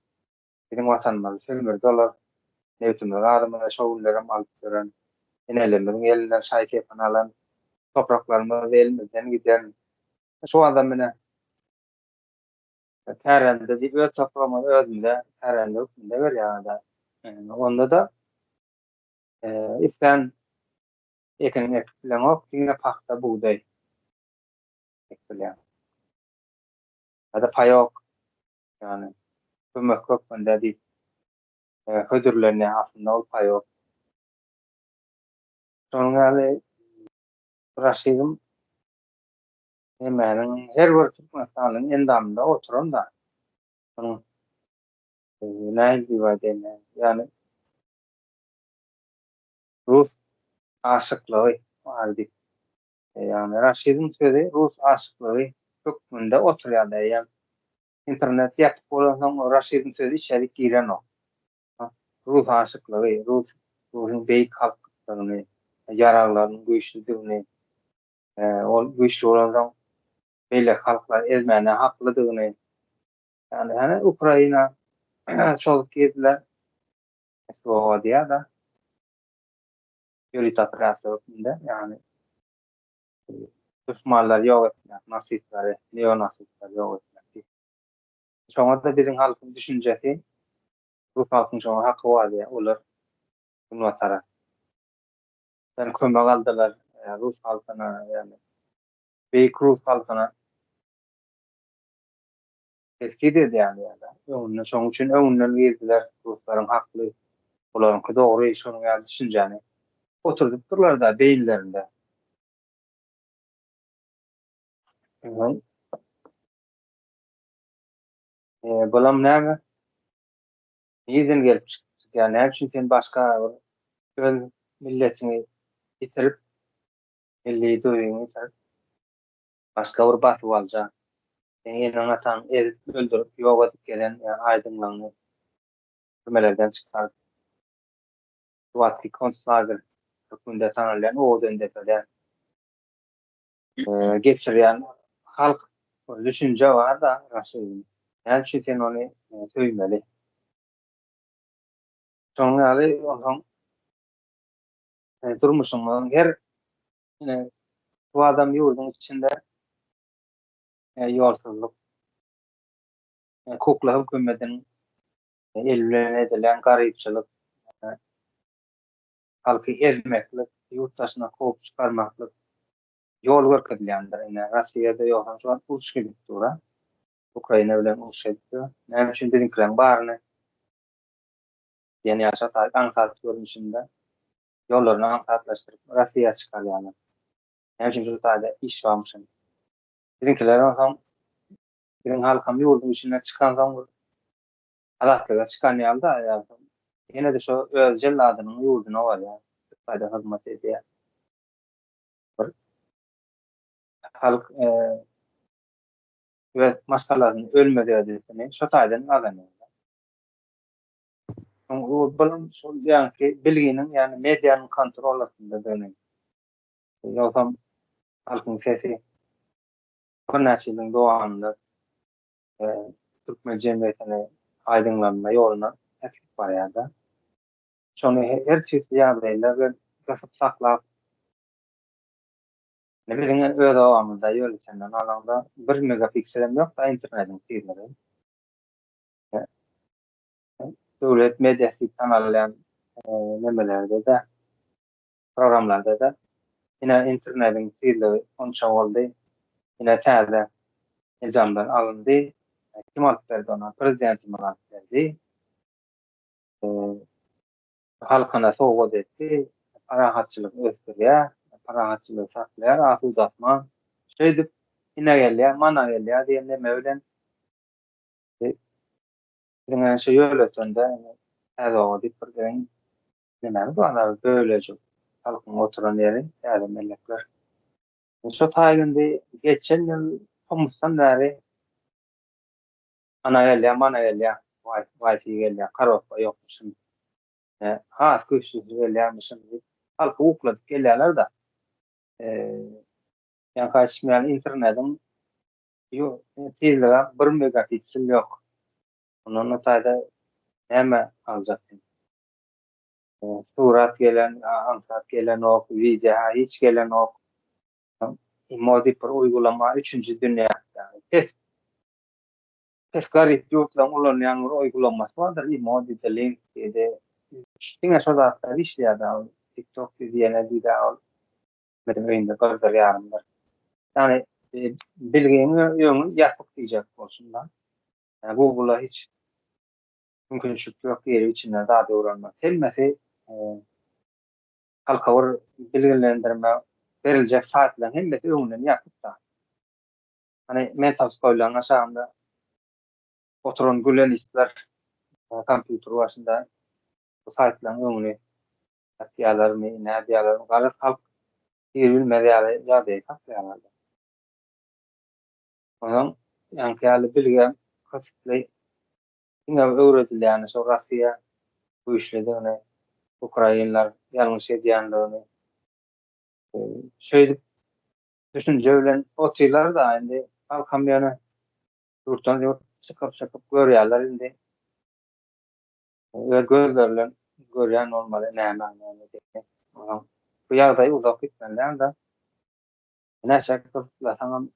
Biziň watanymyzy sömürdi olar. Newtymyň adamyna şowunlarym alyp beren, enelerimiň elinden şaý kepen alan, topraklarymyzy elimizden giden şu adamyna tärende diýip öz toprağymy özünde tärende hukmunda berýär-de. Onda da islen ekiniň ekiplen ok, diňe paxta buğday ekiplen. Ya da payok, yani kömek hukmunda diýip hödürlerine aslında ol payok. Şonuň ýaly Raşidym hemäniň her bir Türkmenistanyň endamynda oturan da onuň nähili diýýärler, ýani Rus aşyklygy bardy. Yani Raşidym sözi Rus aşyklygy hökmünde oturýar diýen. İnternet ýatyp bolan o Raşidym sözi içerik giren o. Rus aşyklygy, Rusyň beýik halkyny, ýararlaryň güýçlidigini, ol güýçli bolan beýle halklar ezmäne haklydygyny, yani Ukraina çoluk gezdiler, diýär da, ýöritatyrasy hökmünde, yani Müslümanlar ýok etmek, nasistleri, neonasistler ýok etmek. Şoňa da biziň halkyň düşünjesi, Rus halkyň şoňa haky bar diýär, olar bunu atara. Sen kömek aldylar Rus halkyna, yani Beýik Rus halkyna tehdit edýärler. Öňüne şoň üçin öňünden gezdiler. Ruslaryň hakly, olaryňky dogry şonuň ýaly düşünjäni oturdup durlar da beýillerinde. Bolam näme? Ýygyň gelip çykdy. Ýani näme üçin sen başga bir öz milletini bitirip, milli duýuňy bitirip, başga bir basyp alja. Sen ýene atan ezip öldürüp, ýok edip gelen aýdyňlaryny türmelerden çykaryp, Suwatki konslager hökümde tanalýan o döndepede geçirýän halk bir düşünje bar da raşyny. Näme üçin sen ony söýmeli? Şonuň ýaly onuň durmuşynyň her bu adam ýurdun içinde ýolsuzlyk, kukla hökümetiniň elden edilen garypçylyk, halky ezmeklik, ýurtdaşyna kovup çykarmaklyk ýol görkezilýändir. Rossiýada ýoksa şu an uruş gelip durar. Ukraina bilen uruş gelip durar. Näme üçin bizimkileň baryny ýani ýaşa aňsat görünüşinde ýollaryny aňsatlaşdyryp Rossiýa çykarýarlar. Näme üçin şu taýda iş barmyşyn. Bizimkiler oňa birin halkam ýurdun içine çykan soň adatlyga çykan ýalda ýene de şo öz jelladynyň ýurduna barýar. Taýda hyzmat edýär. Bir halk we maskalaryny ölmedi edilsini şo taýdan alanyr. O bilim şol ýa-ni bilginiň ýani medianyň kontrol altynda dönen. Ýoksa halkyň sesi bir näçe ýylyň dowamında türkmen jemgyýetine aýdyňlanma ýoluna täklip barýar da. Şonu her çeşit ýagdaýlar bilen gasyp saklap, ne bileyim öz awamyzda ýol içinden alanda 1 megapikselim ýok da internetiň sirleri. Döwlet mediasy kanallaryndan nemelerde de programlarda da ine internetiň sirleri onça boldy. Ine täze ejamlar alındy. Kim alyp berdi ona? Prezidentimiz alyp berdi. Halkyna sowgat etdi. Parahatçylyk ösdürýär, parahatçylyk saklaýar, aty uzatma. Şeýdip ine gelýär, mana gelýär diýen neme bilen diňe şu ýöletende täze bir gelen neme balar böylece halkyň oturan ýeri täze mellekler. Şu taýyndy geçen ýyl tomusdan bäri ana gelýär, mana gelýär, Wi-Fi gelýär, karappa ýokmuşyn. Ha, köşüň gelýärmişin diýip halky ukladyp gelýärler da. Ýa kaçmaýan internetiň tezligi 1 megapiksel ýok. Ondan taýda näme aljak? Surat gelen, ansat gelen ok, video hiç gelen ok. Emoji bir uygulama 3-nji dünýäde. Garyp ýurtlaryň ulanýan bir uygulamasy bardyr. Emoji de link de. Diňe şo zatlar işleýär. TikTok diýene diýär. Benim öýünde gördürýärler. Yani bilgiňi ýöňü ýatyp diýjek bolsunlar. Google'a hiç mümkinçilik ýok ýeri içinden zat öwrenmek. Helmesi halka bir bilgilendirme beriljek saatlaryň hemmesi öňünden ýatyp da. Hani men taýdan aşagynda oturan gülenistler kompýuter başynda bu saatlaryň öňüne ýatýarlarmy, näme diýerler, galat halk bilmediler ýa-da saklaýarlar. Onuň ýanky bilgen köpçüli ine öwredilýän şo Rossiýa bu işledigine Ukrainlar ýalňyş edýändigini şeýdip düşünje bilen otylar da indi halkam ýene ýurtdan ýurt çykyp görýärler indi. Gözlerle görýän normal näme diýip. Bu ýagdaý uzak gitmenden da näçe kyslatsaňam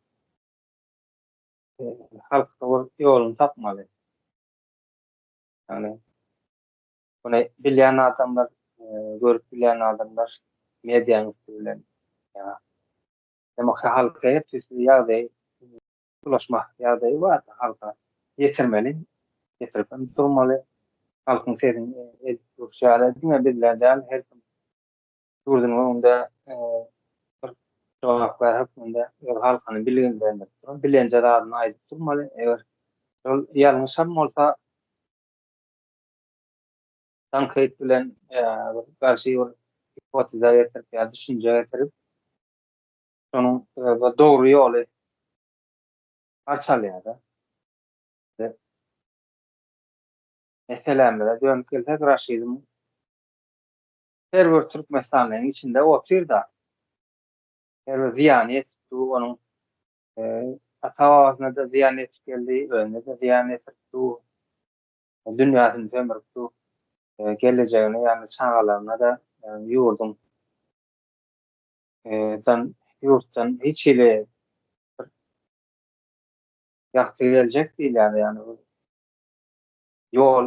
halk ýolun tapmaly. Yani bunu bilýän adamlar, görüp bilýän adamlar medianyň bilen Demek ki halka hepsi ýagdaý ulaşmak ýagdaýy bar. Halka ýetirmeli, ýetirip durmaly. Halkyň serin edip diňe bizlerden her kim ýurdun öňünde bir jogaplar hakynda halkyny bilgenlerinde bilen jaradyny aýdyp durmaly. Eger şol ýalňyş hem bolsa tanqid bilen garşy bir hipoteza ýetirip ýa düşünje ýetirip şonuň dogry ýoly açalýar-da. Meselemde dönüp gelsek raşizm her bir Türkmenistanyň içinde oturýar-da. Her bir ziýan etdi onuň ata-babasyna da ziýan etip geldi, özüne de ziýan etdi. Dünýäsini sömüripdi. Gelejegine ýani çağalaryna da ýurdun ýurtdan hiç ile ýakty geljek diýil ýani ýol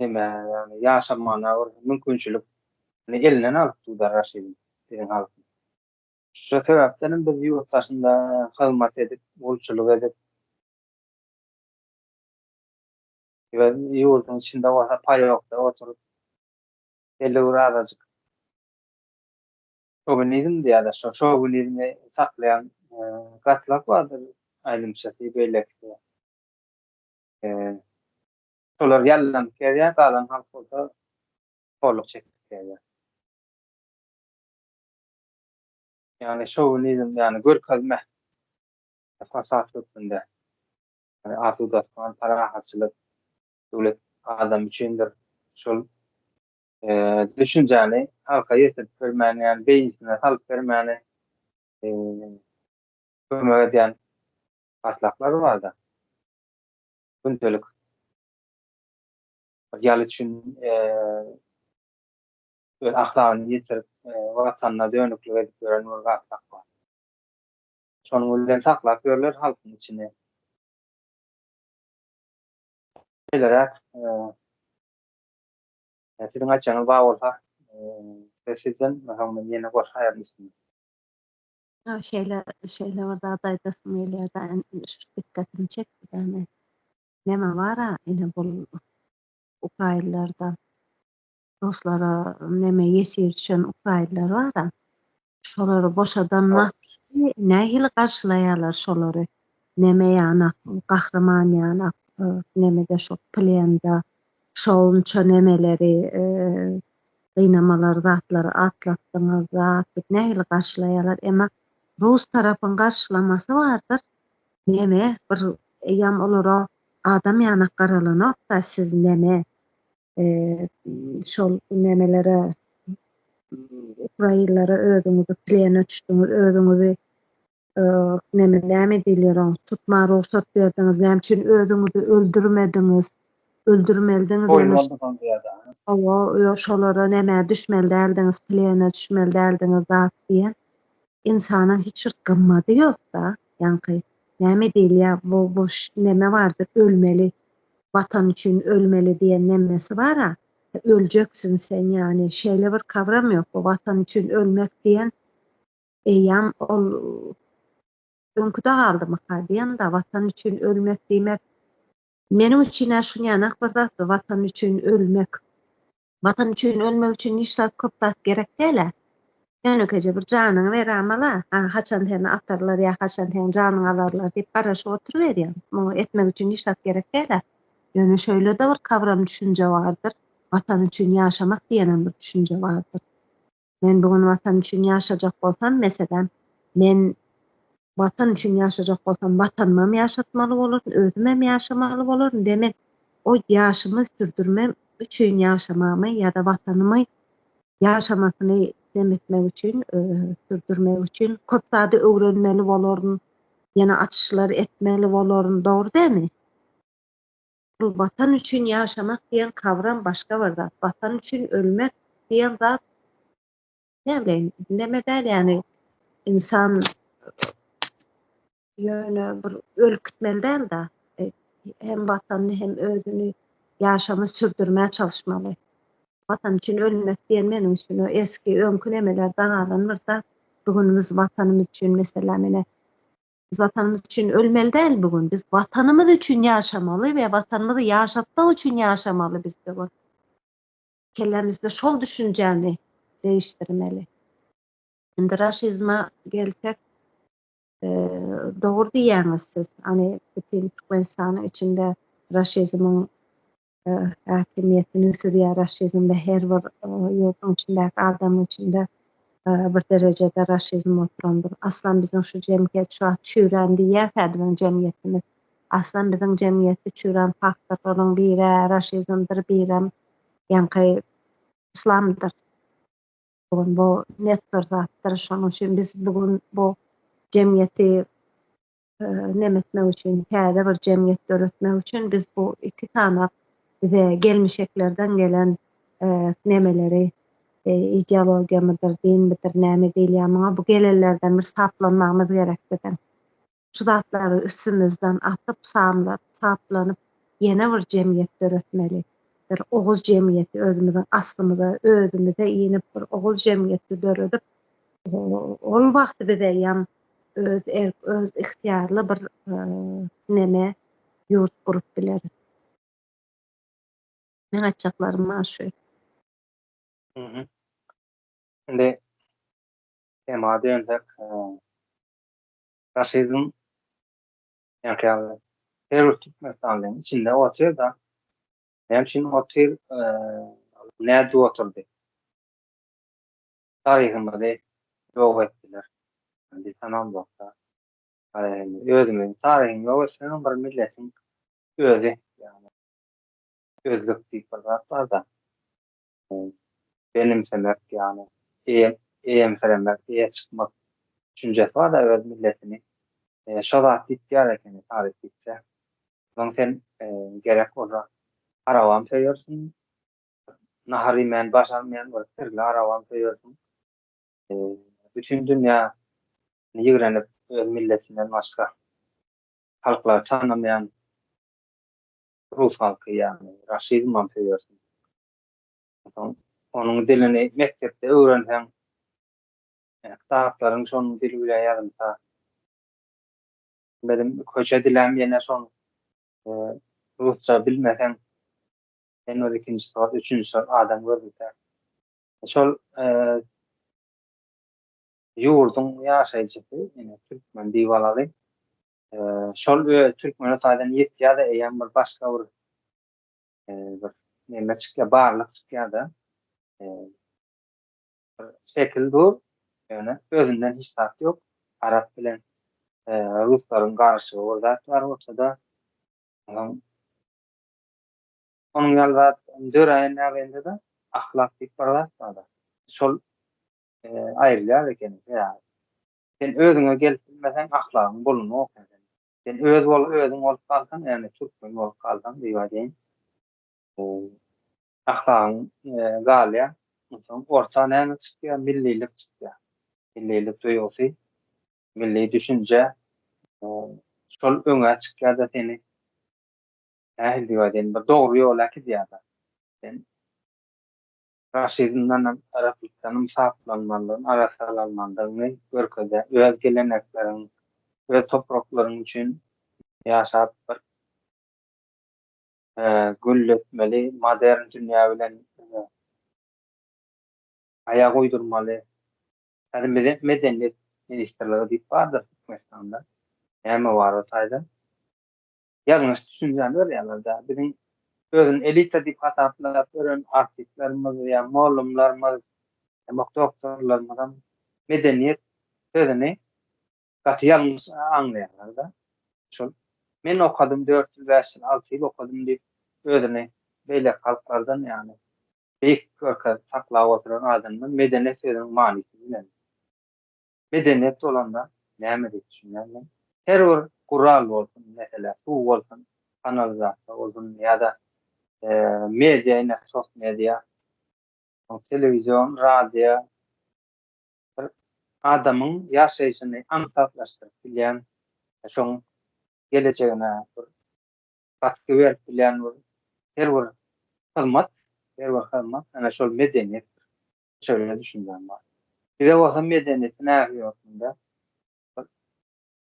nime ýani ýaşamana bir mümkinçilik elinden alypdy raşizm diýen halk. Şu sebäpden biz ýurtdaşynda hyzmat edip, bolçuluk edip we ýurdun içinde bolsa paýokda oturup belli bir azajyk şovinizm diýýärler. Şo şovinizmi saklayan gatlak bardyr aýlymşasy beýlekdi. Şolar ýallanıp gelýär, galan halk bolsa torluk çekip gelýär. Yani şovinizm yani görkezme fasat üstünde. Yani atudatman parahatçılık döwlet adam üçindir. Şol düşünjäni halka ýetirip bermäni yani beýisine salyp bermäni kömek edýän gatlaklar barda. Gündelik ýaly üçin öz ahlakyny ýetirip watanyna dönüklik edip beren bir gatlak bar. Şonuň bilen saklap berler halkyň içine. Belerek Etiň açanyl bar bolsa sizden näme ýene goşaýar mısınız? Şeyler var da aýdasym gelýär dikkatimi çekdi yani. Neme wara ine bul Ukrainalarda Ruslara neme ýesir düşen Ukrainalar wara. Şolary boşadan nähili garşylaýarlar şolary. Neme ýana gahrman ýana nemede şo plenda şounça nemeleri gynamalar zatlary atlatdyňyz zat nähili garşylaýarlar. Emma Rus tarapyň garşylamasy bardyr. Neme bir ýam olara adam ýana garalanok da siz neme şol nemelere Ukrainalara özüňizi plen öçdüňiz, özüňizi näme diýler, tutma ruhsat berdiňiz, näme üçin özüňizi öldürmediňiz, öldürmeldiňiz diýär. O şolara näme düşmeli däldiňiz, plene düşmeli däldiňiz zat diýen insana hiç bir gymmaty ýok da. Ýani näme diýilýär, bu näme bardyr, ölmeli, vatan üçin ölmeli diýen nemesi bar-a. Öljeksin sen yani şeýle bir kavram ýok. Bu vatan üçin ölmek diýen eýam ol öňküde galdymy diýen da vatan üçin ölmek diýmek meniň üçin şu ýanak bir zat vatan üçin ölmek. Vatan üçin ölmek üçin hiç köp zat gerek däl. Önükece bir janyny beremala, haçan hene atarlar ýa haçan hene janyny alarlar diýip garaşyp oturuberýär. Muňu etmek üçin hiç zat gerek däl. Ýöne şöyle de bir kavram düşünje bardyr. Vatan üçin ýaşamak diýen bir düşünje bardyr. Men bugün vatan üçin ýaşajak bolsam, meselem, men vatan üçin ýaşajak bolsam, vatanymam ýaşatmaly bolaryn, özümem ýaşamaly bolaryn. Demek o ýaşymy sürdürmem üçin ýaşamamy ýa-da vatanymy ýaşamasyny demetmek üçin, sürdürmek üçin köp zady öwrenmeli bolaryn, ýene açyşlar etmeli bolaryn, dogry dämi? Bu vatan üçin ýaşamak diýen kavram başga bir zat. Vatan üçin ölmek diýen zat ne bileyim, neme däl yani insan ýöne bir ölkütmeli däl da hem vatanyny hem özüni ýaşamy sürdürmäge çalışmaly. Vatan üçin ölmek diýen meniň üçin eski öňkü nemeler dagalanmyrsa bugün biz vatanımız için mesela mene biz vatanımız için ölmeli değil bugün. Biz vatanımız için yaşamalı ve vatanımızı yaşatmak için yaşamalı biz bugün. Kellerimizde şol düşünceni değiştirmeli. Indi raşizma gelsek doğru diýäňiz siz. Hani bütün Türkmenistan'ın içinde raşizmin hakimiyetini sürýär raşizm ve her bir ýurtun içinde adamın içinde bir derecede raşizm oturandır. Aslan bizim şu cemiyet şu an çüren diýär häzirden cemiyetimiz. Aslan bizim cemiyeti çüren faktorlaryň biri raşizmdir, biri ýanky islamdyr. Bugün bu net bir zatdyr. Şonuň üçin biz bugün bu cemiyeti nemetmek üçin, täze bir cemiyet döretmek üçin biz bu iki tane bize gelmişeklerden gelen nemeleri ideologiya mıdır, din midir, näme diýilýär, bu gelenlerden bir saplanmamız gerekdir. Şu zatlary üstümizden atyp samlap, saplanyp ýene bir cemiyet döretmeli. Bir oguz cemiyeti özümizden aslymyza, özümüze iňip bir oguz cemiyeti döredip ol wagty bize ýam öz ihtiýarly bir neme ýurt gurup bileris. Men açaklarym maşu. Şimdi tema dönsek raşizm ýa-ni terör Türkmenistan'ın içinde oturuyor da hem için otur näde oturdy? Tarihimizde ýok etdiler. Bir tamam bolsa özümiň tarihiň ýok etseň bir milletiň özü ýani özlük diýip bir zat bar da benimsemek ýani eýemseremek, eýe çykmak düşünjesi bar da öz milletini şo zat diýýär eken tarih diýse. Onuň sen gerek bolsa arawan söýersiň, nahary men başarmayan bir sirli arawan söýersiň. Bütün dünýä ýigrenip öz milletinden başga halklar tanımayan Rus halky ýani raşizm söýersiň. Onuň dilini mektepde öwrenseň, kitaplaryň şonuň dili bilen ýazylsa, benim köçe dilim ýene şonuň Rusça bilmeseň, sen o ikinji soat, üçüncü soat adam görürse, şol ýurdun ýaşaýjysy, ýene türkmen diýip alaly. Şol türkmen taýdan ýetýär-de eýen bir başga bir neme çykýar, barlyk çykýar da şekil bu, ýöne özünden hiç fark ýok. Arap bilen Ruslaryň garşygy bolsa bar bolsa-da onuň ýalda döräýän nägende-de ahlak diýip bir zat bar da. Şol aýrylýar eken. Sen özüňe gelip bilmeseň ahlagyň bolunok. Sen özüň bolup kalsaň, ýani türkmen bolup kalsaň diýýärdiň. Ahlagyň galya, soň orta näme çykýar? Millilik çykýar. Millilik duýgusy, milli düşünje şol öňe çykýar da seni nähil diýýärdiň bir dogry ýola gidýär. Sen raşizmden, araplikden saplanmalyň, arasalanmalyň görkede, öz gelenekleriň, öz topraklaryň üçin ýaşap bir gülletmeli, modern dünýä bilen aýak uýdurmaly. Häzir medeniýet ministrligi diýip bardyr Türkmenistanda. Näme bar o taýda? Ýalňyş düşünjäni berýärler da. Bizim özün elita diýip hataplar gören artistlerimiz ýa mollumlarymyz, doktorlarymyz medeniýet sözüni gaty ýalňyş aňlaýarlar da. Şol men okadym 4 ýyl, 5 ýyl, 6 ýyl okadym diýip özüni beýle halklardan ýani beýik görkä saklap oturan adamyň medeniýet sözüniň manysy bilen. Medeniýet bolanda näme diýip düşünýärler? Her bir kural bolsun, mesela su bolsun, kanalizasiýa bolsun ýa-da media, sos media, telewizyon, radio bir adamyň ýaşaýyşyny ansaçlaşdyryp bilýän, şoň geleceğine bir katkı berip bilýän her bir hyzmat, ana şol medeniýet şöyle düşünýän bar. Bir de olsa medeniyeti ne yapıyorsun?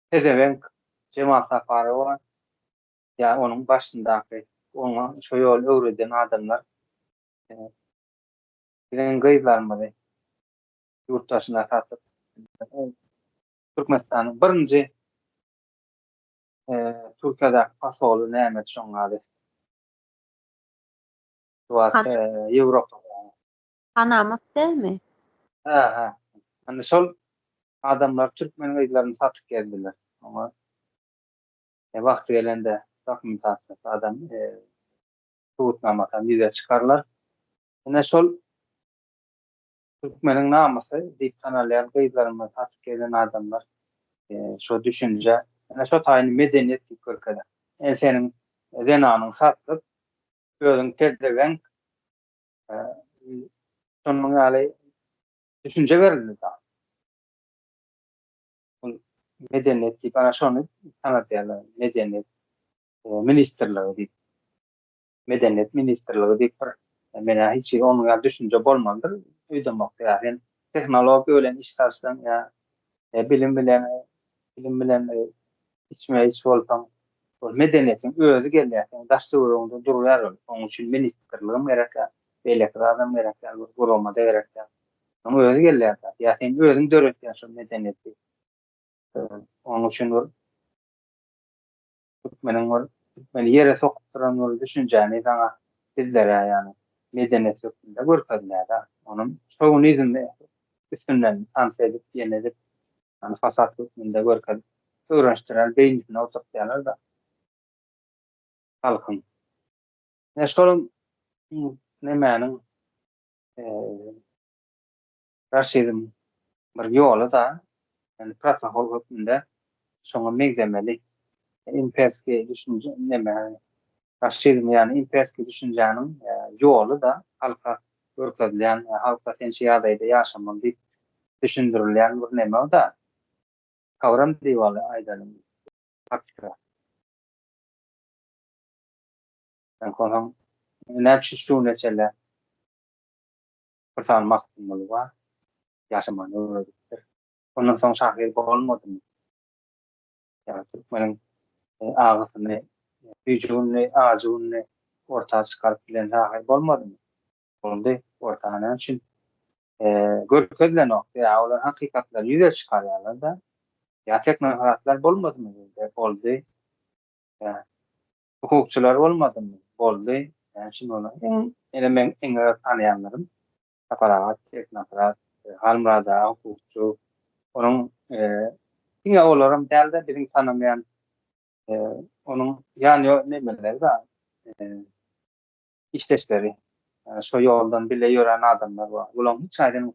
Pezevenk Cemal Safarı var. Ya onun başındaki ona şu yol öğreten adamlar e, bilen gıylar mı yurttaşına satıp Türkmenistan'ın birinci Türkiye'de pasolu Mehmet Şongali Tuvat Han Avrupa. Hanamat değil mi? Ha ha. Hani sol adamlar Türkmen gıylarını satıp geldiler. Ama vakti gelende dokumentasyon adam tuğutlamatan bize çıkarlar. Yine sol Türkmenin naması deyip sanarlayan gıylarını satıp gelen adamlar şu düşünce yani şu tayini medeniyet ülkede. Senin zenanın satıp gözün terdeven e, sonun yani düşünce verildi daha. Bu medeniyet bana şunu sanat yani medeniyet ministerliği deyip medeniyet ministerliği deyip mena hiç onun ya düşünce bolmandır. Uydamak yani teknoloji öğlen iştaştan ya bilim bilen içmeye hiç olsam medeniyetin özü gelýär. Daşdurunda durýar. Onuň üçin ministerliğim gerek, beýleki adam gerek, gurulmada gerek. Onuň özü gelýär. Ya sen özüň döretýän şu medeniyeti. Onuň üçin Türkmeni ýere sokup duran düşünjäni sana sizlere ýani medeniyet ýokunda görkezler. Onuň şoňun izinde üstünden sanse edip ýene-de fasat hükmünde görkezler. Öwreşdirer beýnine oturtýarlar da halkyň. Neşkolum nemäniň raşyzm bir ýoly da yani protokol hükmünde şoňa megdemeli imperski düşünje näme raşyzm yani imperski düşünjäniň ýoly da halka görkezlen halka sençi ýagdaýda ýaşamaly diýip düşündirilýän bir näme o da kawram diýip aýdalym praktika. Ben konum näçe şu neçeler kurtan maksimum var ýaşamany öwredipdir. Ondan soň şahir bolmadymy? Ya Türkmeniň ağzyny, güýjüni, ajuny ortaga çykaryp bilen şahir bolmadymy? Boldy, ortana üçin görkezlen okdy, olar hakykatlar ýüze çykarýarlar da. Ya teknokratlar bolmadymy? Boldy. Ya hukukçylar bolmadymy? Boldy. Yani şimdi onu men tanıyanlarım aparat, teknokrat, halmrada, hukukçu, onun yine olaram dälde birini tanımayan onun yani ne bilir da işleşleri şu yoldan bile yören adamlar var. Ulan hiç aydın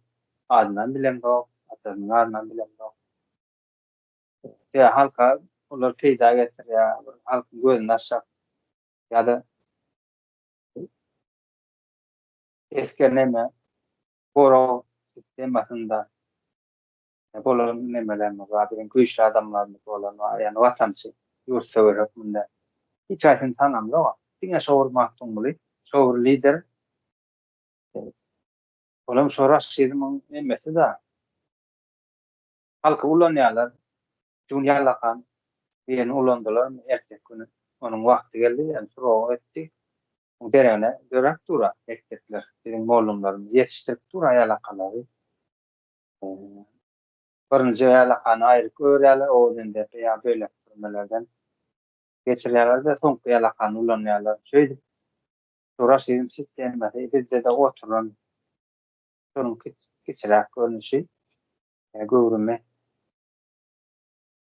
adından bilen yok, adından adından bilen yok. Ya halka onlar peyda getir ya halkın gözünü aşağı ya da eskerleme boro sistemasında bolan nemeler mi var? Bilen güýçli adamlar mı bolan var? Yani vatançy ýurtsewer hükmünde. Hiç aydın tanamlı var. Diňe şowur mahtumly, şowur lider olam soraş şeýdimiň emmesi da halka ulanýarlar, dünýalakan diýeni ulandylar erkek günü. Onuň wagty geldi, ýani surag etdi. Derene dörak dura erkekler, biziň mollumlarymyz ýetişdirip dura ýalakalary. Birinji ýalakany aýryp görýärler, o dende ýa böyle türmelerden geçirýärler de soňky ýalakany ulanýarlar. Şeýle soraş şeýdin sistemleri bizde de oturan şonuň kiçiräk görnüşi gowrumy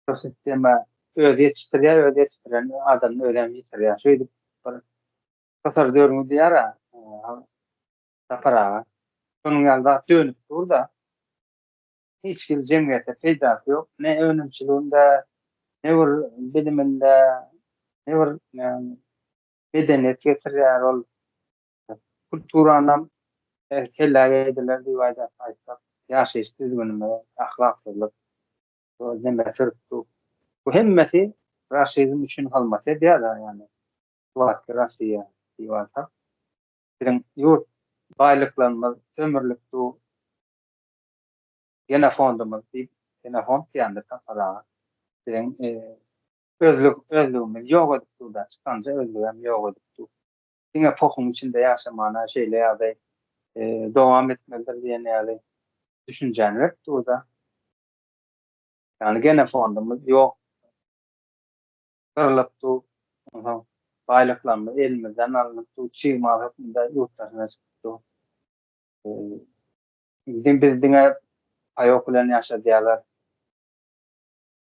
şu sistema öz ýetiştiren adamny ölen ýetirýär. Şeýle bir kasar dörmü diýara sapara. Şonuň ýalda dönüp durda hiç kim jemgyýete peýdasy ýok. Ne önümçiliginde, ne bir biliminde, ne bir medeniyet getirýär ol. Kulturanam kelläge ediler diýip aýtsak, ýaşaýyş düzgününe, ahlaksyzlyk, näme sürptu. Bu hemmeti raşyzm üçin halmat edýär ýani. Wagt Raşia diýip aýtsak. Biziň ýurt baýlyklarymyz, sömürlükdi, Genofondumuz diýip, genofond diýende tapara. Bilen özlügimiz ýok edip da çykanja özlügem ýok edip. Diňe pokuň içinde ýaşamana şeýle ýa-da dowam etmelidir diýen ýaly düşünjäni hep durda. Yani genofondumuz ýok. Gyrlypdy. Aha. Baýlyklarymyz elimizden alınıpdy. Çyýmaz hukmunda ýurtdaşyna çykdy. Bizim bizdiňe aýok bilen ýaşadýarlar.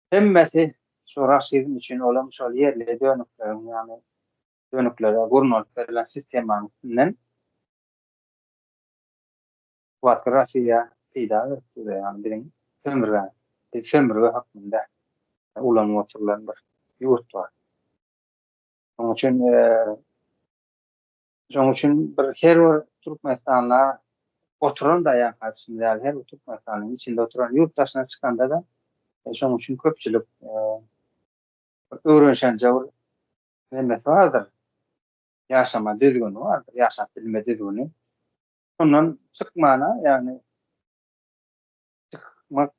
Hemmesi şu raşizm üçin olam şol ýerli dönüklerin, ýani dönüklere gurnalyp berilen sistemanyň üstünden wagt Russiýa pyda etdi, ýani bilen sömürge hakynda ulanyp oturulan bir ýurt bar. Şoň üçin bir her bir Türkmenistanlar oturan da ýa karşymda her Türkmenistanyň içinde oturan ýurtdaşyna çykanda da şoň üçin köpçülik öwrenşenje näme bardyr? Ýaşama düzgünü bardyr, ýaşap bilme düzgünü. Ondan çykmana, ýani çykmak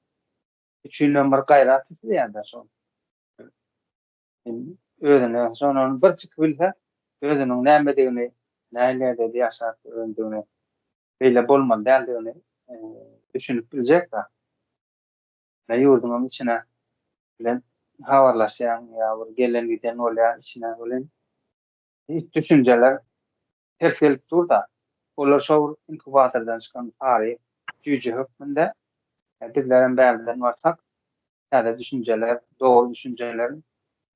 üçin bir gaýrat edýär şol. Özüne şonuň bir çykyp bilse, özüniň nämedigini, nälerде ýaşap öldüğünü, beýle bolmaly däldigini düşünüp biljek da. Ne ýurdunyň içine bilen habarlaşýan ýa bir gelen giden bolýar içine bilen hiç düşünjeler ters gelip durda. Olar şol inkubatordan çykan taryh güýji hökmünde bizleriň bäzinden barsak, ýa-da düşünjeler, dogry düşünjeler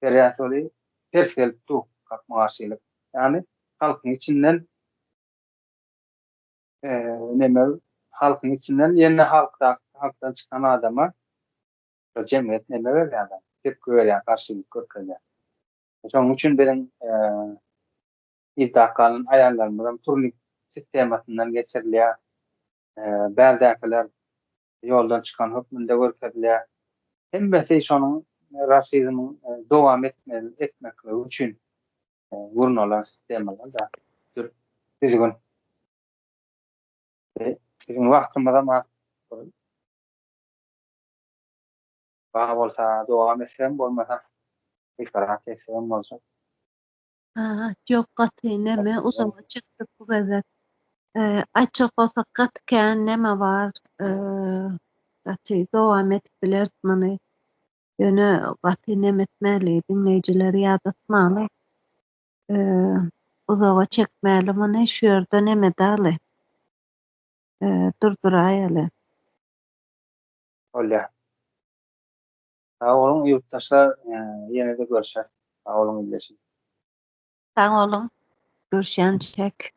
seriýasly ters gelip dur gapmaşylyk. Ýani halkyň içinden näme halkyň içinden ýene halkdan çykan adama jemgyýet näme berýär? Tepki berýär, garşylyk görkezýär. Şoň üçin bilen ýa-da aýanlarymyň turnik sistemasyndan geçirilýär. Bäldäkiler ýoldan çykan hökmünde görkezilýär. Hemmesi şonuň raşizmyň dowam etmekle üçin gurnalan sistemalar da düzgün. Bizim wagtymyza ma baha bolsa dowam etsem bolmasa ikrar etsem bolsa. Ýok gaty näme uzama çykdyk bu gezek. Açyk bolsa gatykän näme bar? Gaty dowam etip bilersmeni. Ýöne gaty näme etmeli, dinleýijileri ýadatmaly. Uzağa çekmeli meni şu ýerde näme daly? Durduraýaly. Olýar. Sag bolun ýurtdaşlar, ýene-de görüşär. Sag bolun illeşin. Sag bolun. Görüşýänçek.